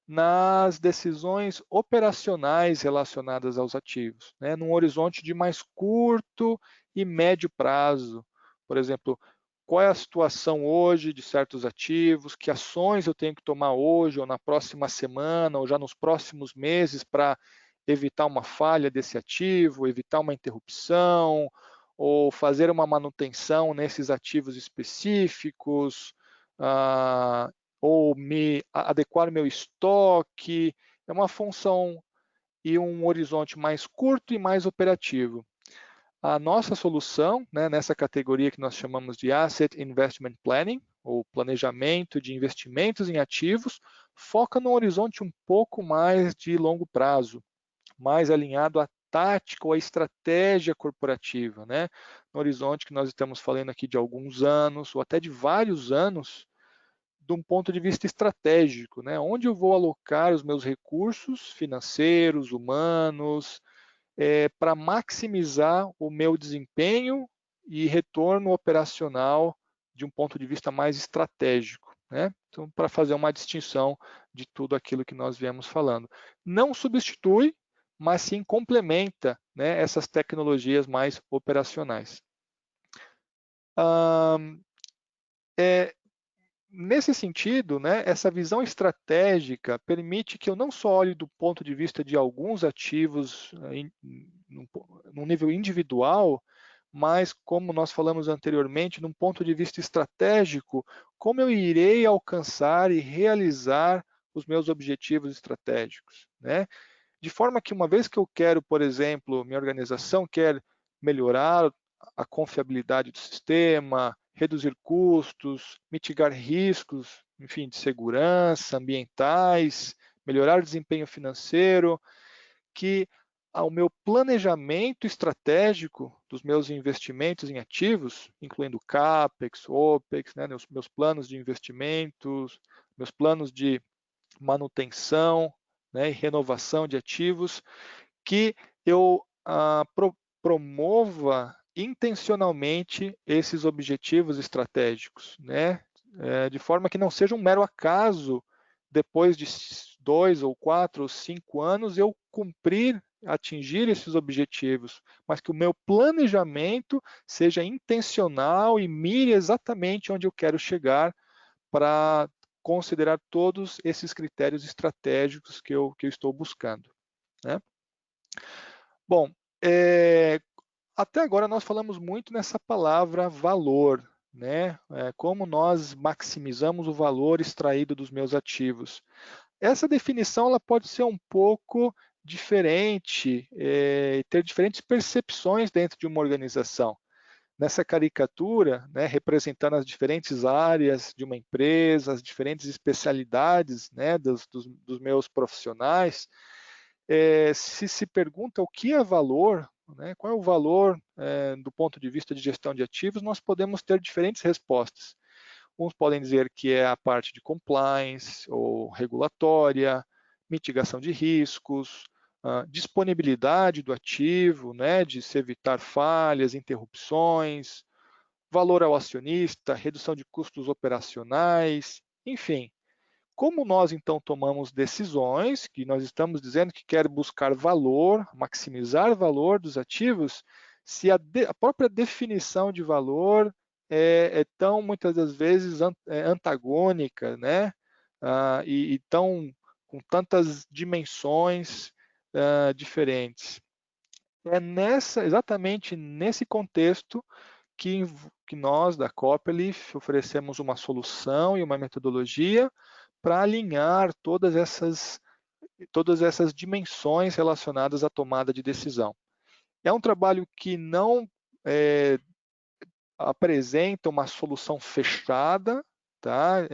nas decisões operacionais relacionadas aos ativos, né, num horizonte de mais curto e médio prazo. Por exemplo, qual é a situação hoje de certos ativos, que ações eu tenho que tomar hoje, ou na próxima semana, ou já nos próximos meses, para evitar uma falha desse ativo, evitar uma interrupção, ou fazer uma manutenção nesses ativos específicos, ou adequar meu estoque. É uma função e um horizonte mais curto e mais operativo. A nossa solução, né, nessa categoria que nós chamamos de Asset Investment Planning, ou planejamento de investimentos em ativos, foca no horizonte um pouco mais de longo prazo, mais alinhado à tática ou à estratégia corporativa, né? No horizonte que nós estamos falando aqui de alguns anos, ou até de vários anos, de um ponto de vista estratégico, né? Onde eu vou alocar os meus recursos financeiros, humanos, para maximizar o meu desempenho e retorno operacional de um ponto de vista mais estratégico, né? Então, para fazer uma distinção de tudo aquilo que nós viemos falando. Não substitui, mas sim complementa, né, essas tecnologias mais operacionais. Nesse sentido, né, essa visão estratégica permite que eu não só olhe do ponto de vista de alguns ativos num nível individual, mas, como nós falamos anteriormente, num ponto de vista estratégico, como eu irei alcançar e realizar os meus objetivos estratégicos, né? De forma que, uma vez que eu quero, por exemplo, minha organização quer melhorar a confiabilidade do sistema, reduzir custos, mitigar riscos, enfim, de segurança, ambientais, melhorar o desempenho financeiro, que ao meu planejamento estratégico dos meus investimentos em ativos, incluindo CAPEX, OPEX, né, meus planos de investimentos, meus planos de manutenção, né, e renovação de ativos, que eu promova intencionalmente esses objetivos estratégicos, né, de forma que não seja um mero acaso, depois de 2 ou 4 ou 5 anos, eu atingir esses objetivos, mas que o meu planejamento seja intencional e mire exatamente onde eu quero chegar, para considerar todos esses critérios estratégicos que eu estou buscando, né? Bom, até agora nós falamos muito nessa palavra valor, né? Como nós maximizamos o valor extraído dos meus ativos. Essa definição ela pode ser um pouco diferente, ter diferentes percepções dentro de uma organização. Nessa caricatura, né, representando as diferentes áreas de uma empresa, as diferentes especialidades, né, dos meus profissionais, se pergunta o que é valor, né, qual é o valor do ponto de vista de gestão de ativos, nós podemos ter diferentes respostas. Uns podem dizer que é a parte de compliance ou regulatória, mitigação de riscos, disponibilidade do ativo, né, de se evitar falhas, interrupções, valor ao acionista, redução de custos operacionais, enfim. Como nós então tomamos decisões, que nós estamos dizendo que quer buscar valor, maximizar valor dos ativos, se a própria definição de valor é tão, muitas das vezes, antagônica, né? E tão, com tantas dimensões diferentes. É exatamente nesse contexto que nós, da Copperleaf, oferecemos uma solução e uma metodologia para alinhar todas essas dimensões relacionadas à tomada de decisão. É um trabalho que não apresenta uma solução fechada, tá?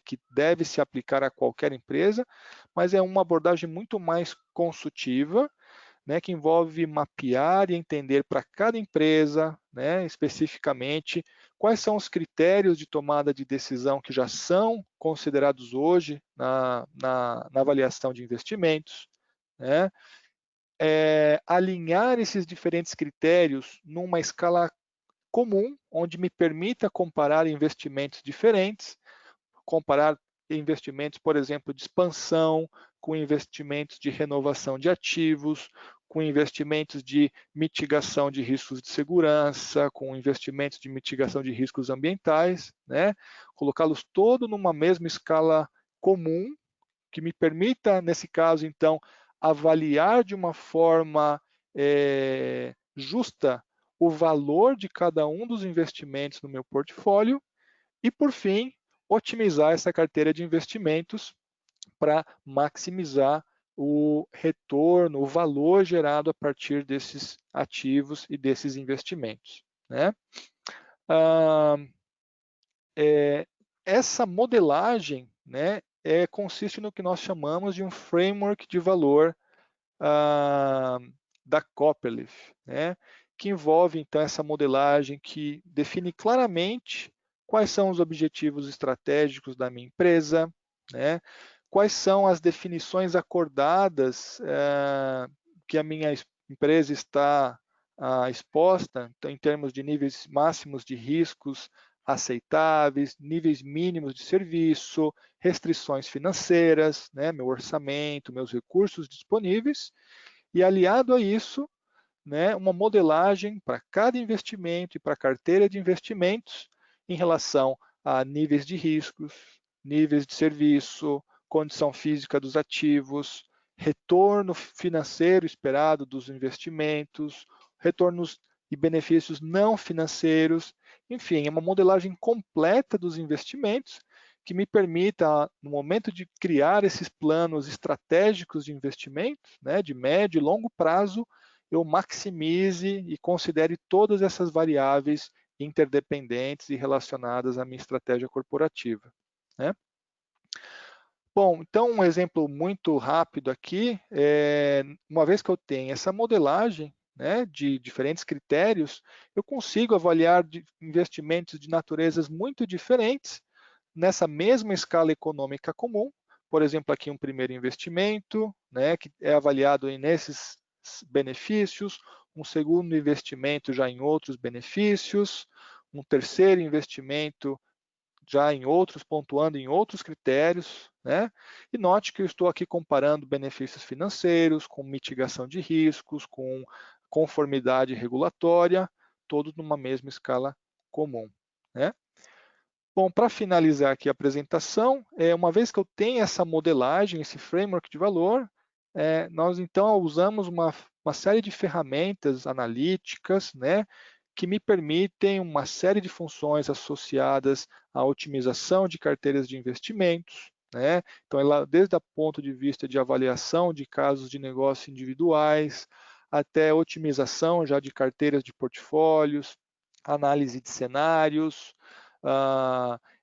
Que deve se aplicar a qualquer empresa, mas é uma abordagem muito mais consultiva, né, que envolve mapear e entender para cada empresa, né, especificamente, quais são os critérios de tomada de decisão que já são considerados hoje na avaliação de investimentos, né, alinhar esses diferentes critérios numa escala comum, onde me permita comparar investimentos diferentes, comparar investimentos, por exemplo, de expansão, com investimentos de renovação de ativos, com investimentos de mitigação de riscos de segurança, com investimentos de mitigação de riscos ambientais, né? Colocá-los todos numa mesma escala comum, que me permita, nesse caso, então, avaliar de uma forma justa o valor de cada um dos investimentos no meu portfólio e, por fim, otimizar essa carteira de investimentos para maximizar o retorno, o valor gerado a partir desses ativos e desses investimentos, né? Essa modelagem, né, consiste no que nós chamamos de um framework de valor da Copperleaf, né, que envolve então essa modelagem que define claramente quais são os objetivos estratégicos da minha empresa, né, quais são as definições acordadas que a minha empresa está exposta, então, em termos de níveis máximos de riscos aceitáveis, níveis mínimos de serviço, restrições financeiras, né, meu orçamento, meus recursos disponíveis, e aliado a isso, né, uma modelagem para cada investimento e para a carteira de investimentos em relação a níveis de riscos, níveis de serviço, condição física dos ativos, retorno financeiro esperado dos investimentos, retornos e benefícios não financeiros, enfim, é uma modelagem completa dos investimentos que me permita, no momento de criar esses planos estratégicos de investimentos, né, de médio e longo prazo, eu maximize e considere todas essas variáveis interdependentes e relacionadas à minha estratégia corporativa, né? Bom, então um exemplo muito rápido aqui, uma vez que eu tenho essa modelagem, né, de diferentes critérios, eu consigo avaliar investimentos de naturezas muito diferentes nessa mesma escala econômica comum. Por exemplo, aqui um primeiro investimento, né, que é avaliado nesses benefícios, um segundo investimento já em outros benefícios, um terceiro investimento já em outros, pontuando em outros critérios, né? E note que eu estou aqui comparando benefícios financeiros com mitigação de riscos, com conformidade regulatória, todos numa mesma escala comum, né? Bom, para finalizar aqui a apresentação, uma vez que eu tenho essa modelagem, esse framework de valor, nós então usamos uma série de ferramentas analíticas, né, que me permitem uma série de funções associadas à otimização de carteiras de investimentos, né? Então, desde o ponto de vista de avaliação de casos de negócio individuais, até otimização já de carteiras de portfólios, análise de cenários,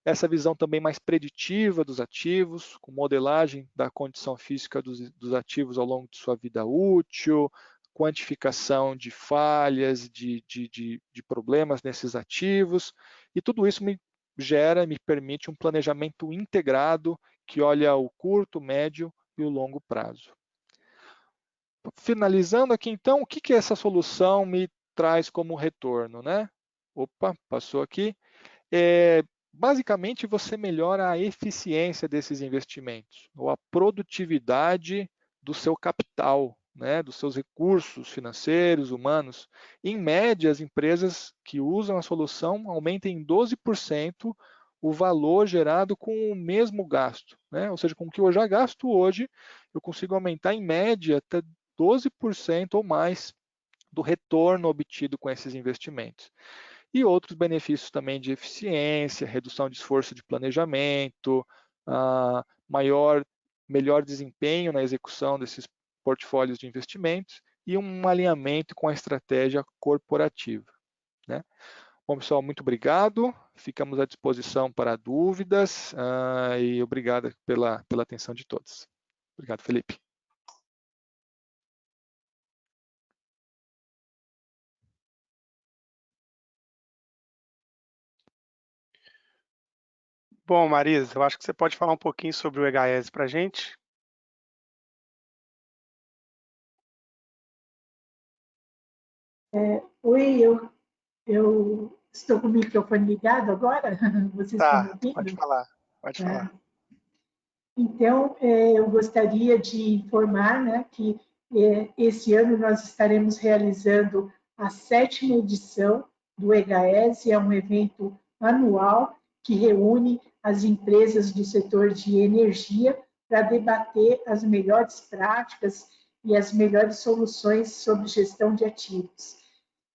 essa visão também mais preditiva dos ativos, com modelagem da condição física dos ativos ao longo de sua vida útil, quantificação de falhas, de problemas nesses ativos, e tudo isso me permite um planejamento integrado que olha o curto, médio e o longo prazo. Finalizando aqui, então, o que essa solução me traz como retorno, né? Opa, passou aqui. Basicamente, você melhora a eficiência desses investimentos, ou a produtividade do seu capital, né, dos seus recursos financeiros, humanos. Em média, as empresas que usam a solução aumentam em 12% o valor gerado com o mesmo gasto, né? Ou seja, com o que eu já gasto hoje, eu consigo aumentar em média até 12% ou mais do retorno obtido com esses investimentos. E outros benefícios também de eficiência, redução de esforço de planejamento, melhor desempenho na execução desses portfólios de investimentos e um alinhamento com a estratégia corporativa, né? Bom, pessoal, muito obrigado. Ficamos à disposição para dúvidas e obrigado pela atenção de todos. Obrigado, Felipe. Bom, Marisa, eu acho que você pode falar um pouquinho sobre o EHS para a gente. Oi, eu estou com o microfone ligado agora? Vocês estão me Tá, ouvindo? pode falar, pode Tá. falar. Então, eu gostaria de informar, né, que esse ano nós estaremos realizando a 7ª edição do EHS, é um evento anual que reúne as empresas do setor de energia para debater as melhores práticas e as melhores soluções sobre gestão de ativos.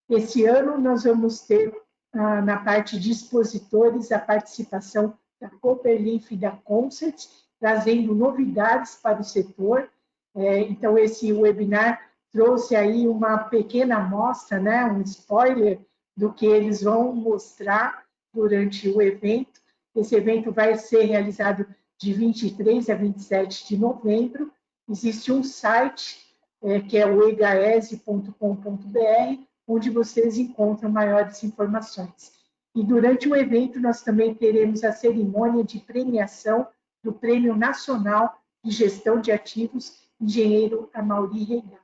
Esse ano nós vamos ter, na parte de expositores, a participação da Copperleaf e da Concert, trazendo novidades para o setor. Então, esse webinar trouxe aí uma pequena amostra, né, um spoiler do que eles vão mostrar durante o evento. Esse evento vai ser realizado de 23 a 27 de novembro. Existe um site, que é o egaese.com.br, onde vocês encontram maiores informações. E durante o evento nós também teremos a cerimônia de premiação do Prêmio Nacional de Gestão de Ativos Engenheiro Amaury Regato.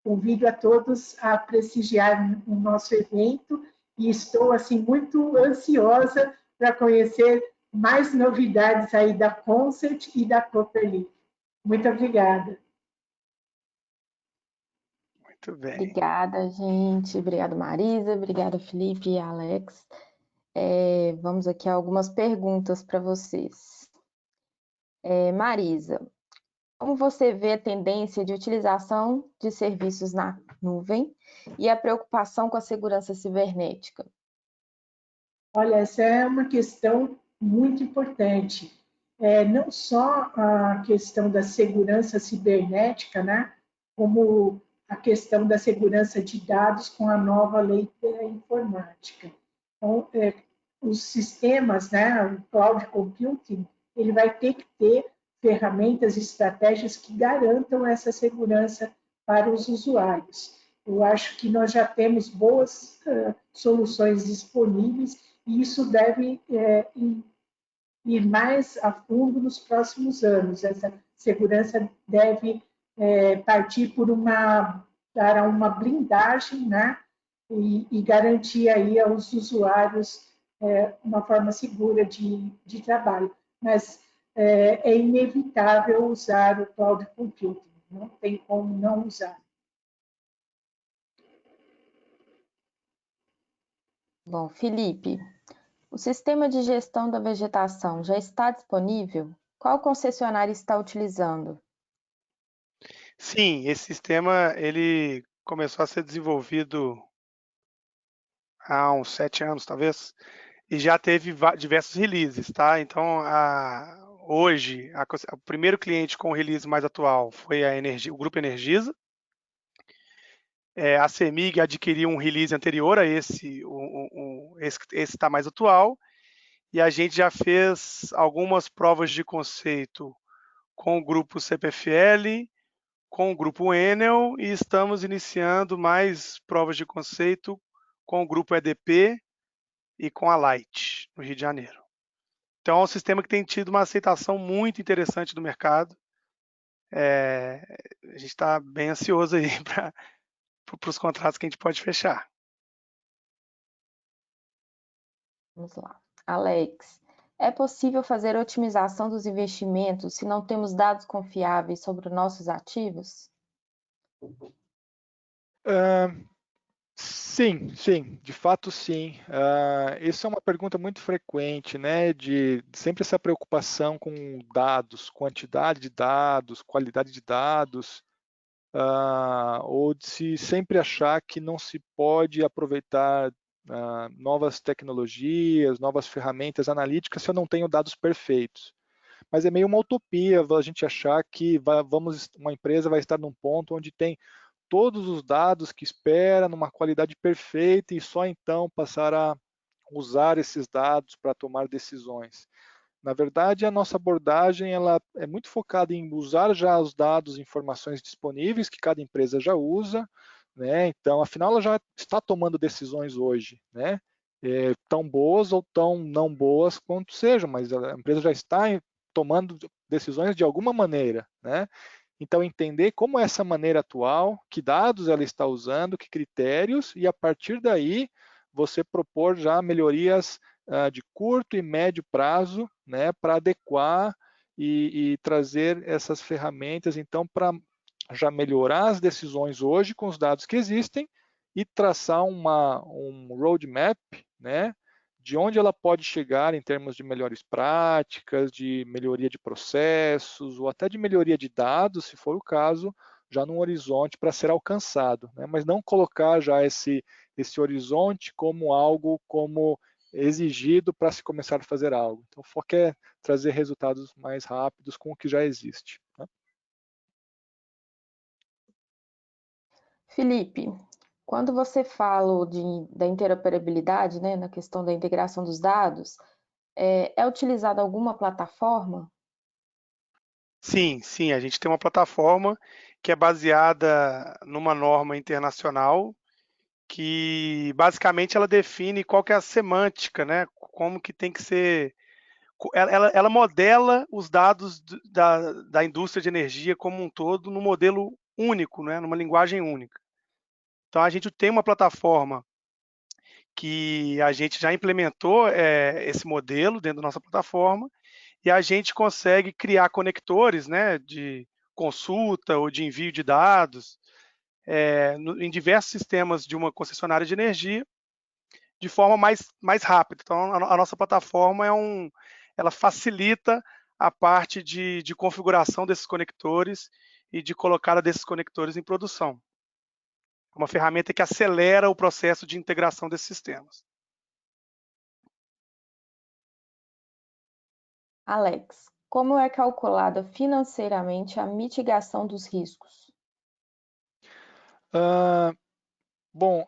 Convido a todos a prestigiar o nosso evento e estou assim muito ansiosa para conhecer mais novidades aí da Concert e da Copperleaf. Muito obrigada. Muito bem. Obrigada, gente. Obrigada, Marisa. Obrigada, Felipe e Alex. Vamos aqui a algumas perguntas para vocês. Marisa, como você vê a tendência de utilização de serviços na nuvem e a preocupação com a segurança cibernética? Olha, essa é uma questão muito importante. Não só a questão da segurança cibernética, né, como a questão da segurança de dados com a nova lei da informática. Então, os sistemas, né, o cloud computing, ele vai ter que ter ferramentas e estratégias que garantam essa segurança para os usuários. Eu acho que nós já temos boas soluções disponíveis e isso deve ir mais a fundo nos próximos anos. Essa segurança deve partir por dar uma blindagem, né, e garantir aí aos usuários uma forma segura de trabalho. Mas é inevitável usar o cloud computing, não tem como não usar. Bom, Felipe, o sistema de gestão da vegetação já está disponível? Qual concessionária está utilizando? Sim, esse sistema ele começou a ser desenvolvido há uns 7 anos, talvez, e já teve diversos releases, tá? Então, hoje, o primeiro cliente com o release mais atual foi o Grupo Energisa. A CEMIG adquiriu um release anterior a esse está mais atual, e a gente já fez algumas provas de conceito com o grupo CPFL, com o grupo Enel e estamos iniciando mais provas de conceito com o grupo EDP e com a Light, no Rio de Janeiro. Então, é um sistema que tem tido uma aceitação muito interessante do mercado. A gente está bem ansioso aí para os contratos que a gente pode fechar. Vamos lá. Alex, é possível fazer otimização dos investimentos se não temos dados confiáveis sobre nossos ativos? Sim, sim, de fato sim. Isso é uma pergunta muito frequente, né? De sempre essa preocupação com dados, quantidade de dados, qualidade de dados, ou de se sempre achar que não se pode aproveitar novas tecnologias, novas ferramentas analíticas se eu não tenho dados perfeitos. Mas é meio uma utopia a gente achar que uma empresa vai estar num ponto onde tem todos os dados que espera numa qualidade perfeita e só então passar a usar esses dados para tomar decisões. Na verdade, a nossa abordagem ela é muito focada em usar já os dados e informações disponíveis que cada empresa já usa, né? Então, afinal, ela já está tomando decisões hoje, né? Tão boas ou tão não boas quanto sejam, mas a empresa já está tomando decisões de alguma maneira, né? Então, entender como é essa maneira atual, que dados ela está usando, que critérios, e a partir daí você propor já melhorias de curto e médio prazo, né, para adequar e trazer essas ferramentas, então, para já melhorar as decisões hoje com os dados que existem e traçar um roadmap, né, de onde ela pode chegar em termos de melhores práticas, de melhoria de processos, ou até de melhoria de dados, se for o caso, já num horizonte para ser alcançado, né? Mas não colocar já esse horizonte como algo como exigido para se começar a fazer algo. Então, o foco é trazer resultados mais rápidos com o que já existe, né? Felipe, quando você fala da interoperabilidade, né, na questão da integração dos dados, é utilizada alguma plataforma? Sim, sim, a gente tem uma plataforma que é baseada numa norma internacional que basicamente ela define qual que é a semântica, né? Como que tem que ser. Ela modela os dados da indústria de energia como um todo num modelo único, né? Numa linguagem única. Então a gente tem uma plataforma que a gente já implementou esse modelo dentro da nossa plataforma e a gente consegue criar conectores, né, de consulta ou de envio de dados em diversos sistemas de uma concessionária de energia de forma mais rápida. Então, a nossa plataforma ela facilita a parte de configuração desses conectores e de colocada desses conectores em produção. É uma ferramenta que acelera o processo de integração desses sistemas. Alex, como é calculada financeiramente a mitigação dos riscos? Bom,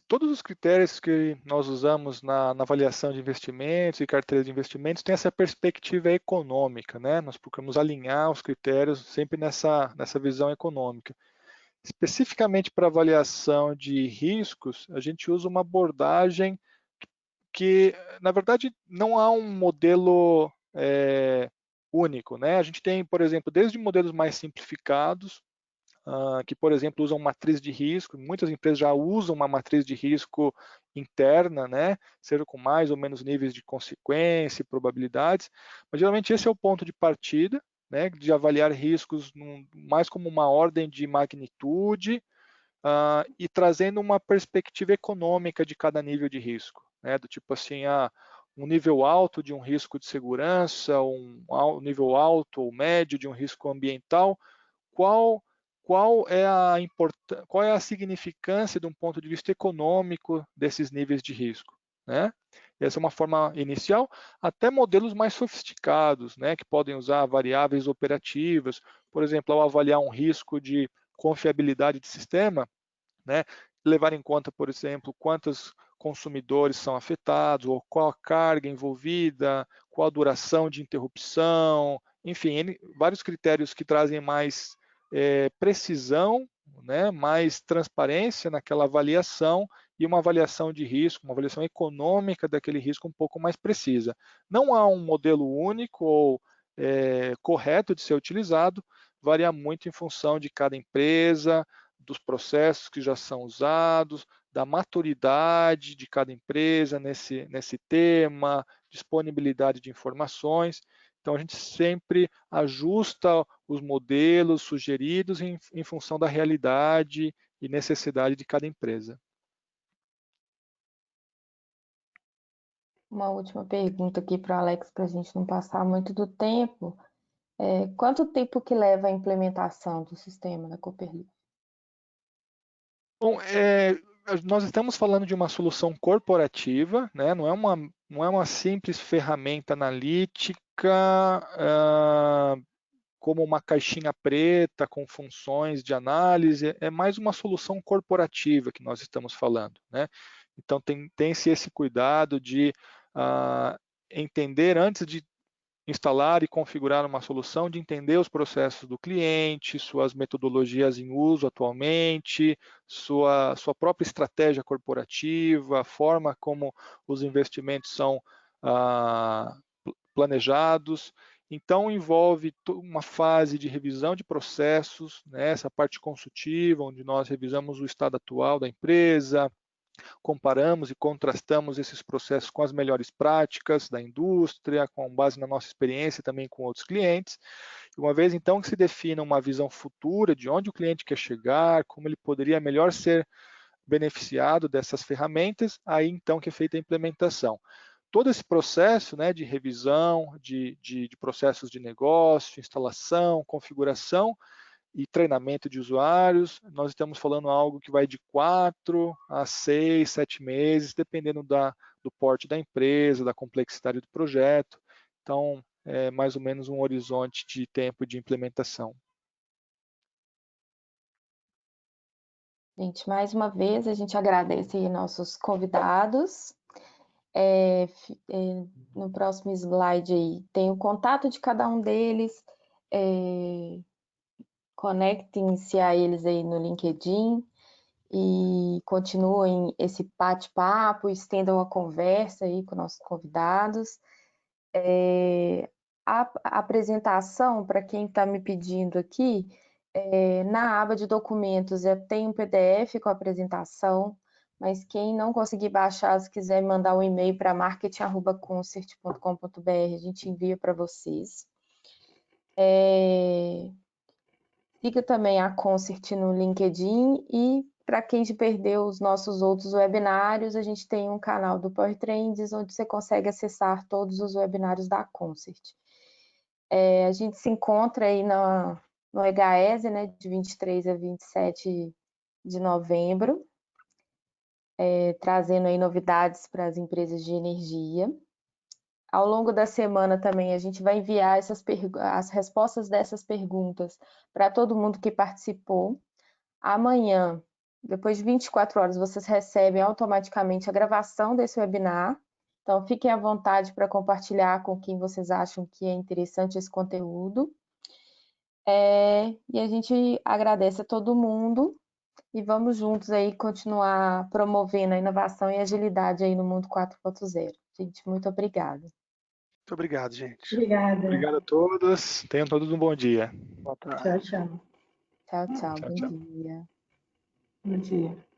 todos os critérios que nós usamos na avaliação de investimentos e carteira de investimentos têm essa perspectiva econômica, né? Nós procuramos alinhar os critérios sempre nessa visão econômica. Especificamente para avaliação de riscos, a gente usa uma abordagem que, na verdade, não há um modelo único, né? A gente tem, por exemplo, desde modelos mais simplificados, que, por exemplo, usam matriz de risco. Muitas empresas já usam uma matriz de risco interna, né? Seja com mais ou menos níveis de consequência e probabilidades, mas geralmente esse é o ponto de partida, né? De avaliar riscos mais como uma ordem de magnitude e trazendo uma perspectiva econômica de cada nível de risco, né? Do tipo assim, um nível alto de um risco de segurança, um nível alto ou médio de um risco ambiental, qual qual é a significância de um ponto de vista econômico desses níveis de risco, né? Essa é uma forma inicial, até modelos mais sofisticados, né, que podem usar variáveis operativas, por exemplo, ao avaliar um risco de confiabilidade de sistema, né, levar em conta, por exemplo, consumidores são afetados, ou qual a carga envolvida, qual a duração de interrupção, enfim, vários critérios que trazem mais precisão, né, mais transparência naquela avaliação e uma avaliação de risco, uma avaliação econômica daquele risco um pouco mais precisa. Não há um modelo único ou correto de ser utilizado, varia muito em função de cada empresa, dos processos que já são usados, da maturidade de cada empresa nesse tema, disponibilidade de informações. Então, a gente sempre ajusta os modelos sugeridos em função da realidade e necessidade de cada empresa. Uma última pergunta aqui para o Alex, para a gente não passar muito do tempo. Quanto tempo que leva a implementação do sistema da Copperleaf? Bom, nós estamos falando de uma solução corporativa, né? Não é uma simples ferramenta analítica como uma caixinha preta com funções de análise, é mais uma solução corporativa que nós estamos falando, né? Então tem-se esse cuidado de entender antes de instalar e configurar uma solução, de entender os processos do cliente, suas metodologias em uso atualmente, sua própria estratégia corporativa, a forma como os investimentos são planejados. Então, envolve uma fase de revisão de processos, né, essa parte consultiva, onde nós revisamos o estado atual da empresa, comparamos e contrastamos esses processos com as melhores práticas da indústria, com base na nossa experiência também com outros clientes. Uma vez então que se defina uma visão futura de onde o cliente quer chegar, como ele poderia melhor ser beneficiado dessas ferramentas, aí então que é feita a implementação. Todo esse processo, né, de revisão, de processos de negócio, instalação, configuração, e treinamento de usuários, nós estamos falando algo que vai de 4 a 6, 7 meses, dependendo do porte da empresa, da complexidade do projeto. Então, é mais ou menos um horizonte de tempo de implementação. Gente, mais uma vez, a gente agradece aí nossos convidados. No próximo slide aí tem o contato de cada um deles. Conectem-se a eles aí no LinkedIn e continuem esse bate-papo, estendam a conversa aí com nossos convidados. A apresentação, para quem está me pedindo aqui, na aba de documentos tem um PDF com a apresentação, mas quem não conseguir baixar, se quiser mandar um e-mail para marketing@concert.com.br, a gente envia para vocês. Siga também a Concert no LinkedIn e para quem perdeu os nossos outros webinários, a gente tem um canal do Power Trends onde você consegue acessar todos os webinários da Concert. A gente se encontra aí no EHESE, né, de 23 a 27 de novembro, trazendo aí novidades para as empresas de energia. Ao longo da semana também a gente vai enviar as respostas dessas perguntas para todo mundo que participou. Amanhã, depois de 24 horas, vocês recebem automaticamente a gravação desse webinar. Então, fiquem à vontade para compartilhar com quem vocês acham que é interessante esse conteúdo. E a gente agradece a todo mundo e vamos juntos aí continuar promovendo a inovação e agilidade aí no mundo 4.0. Gente, muito obrigada. Muito obrigado, gente. Obrigada. Obrigado a todos. Tenham todos um bom dia. Boa tarde. Tchau, tchau. Tchau, tchau. Tchau, Bom tchau. dia. Bom dia.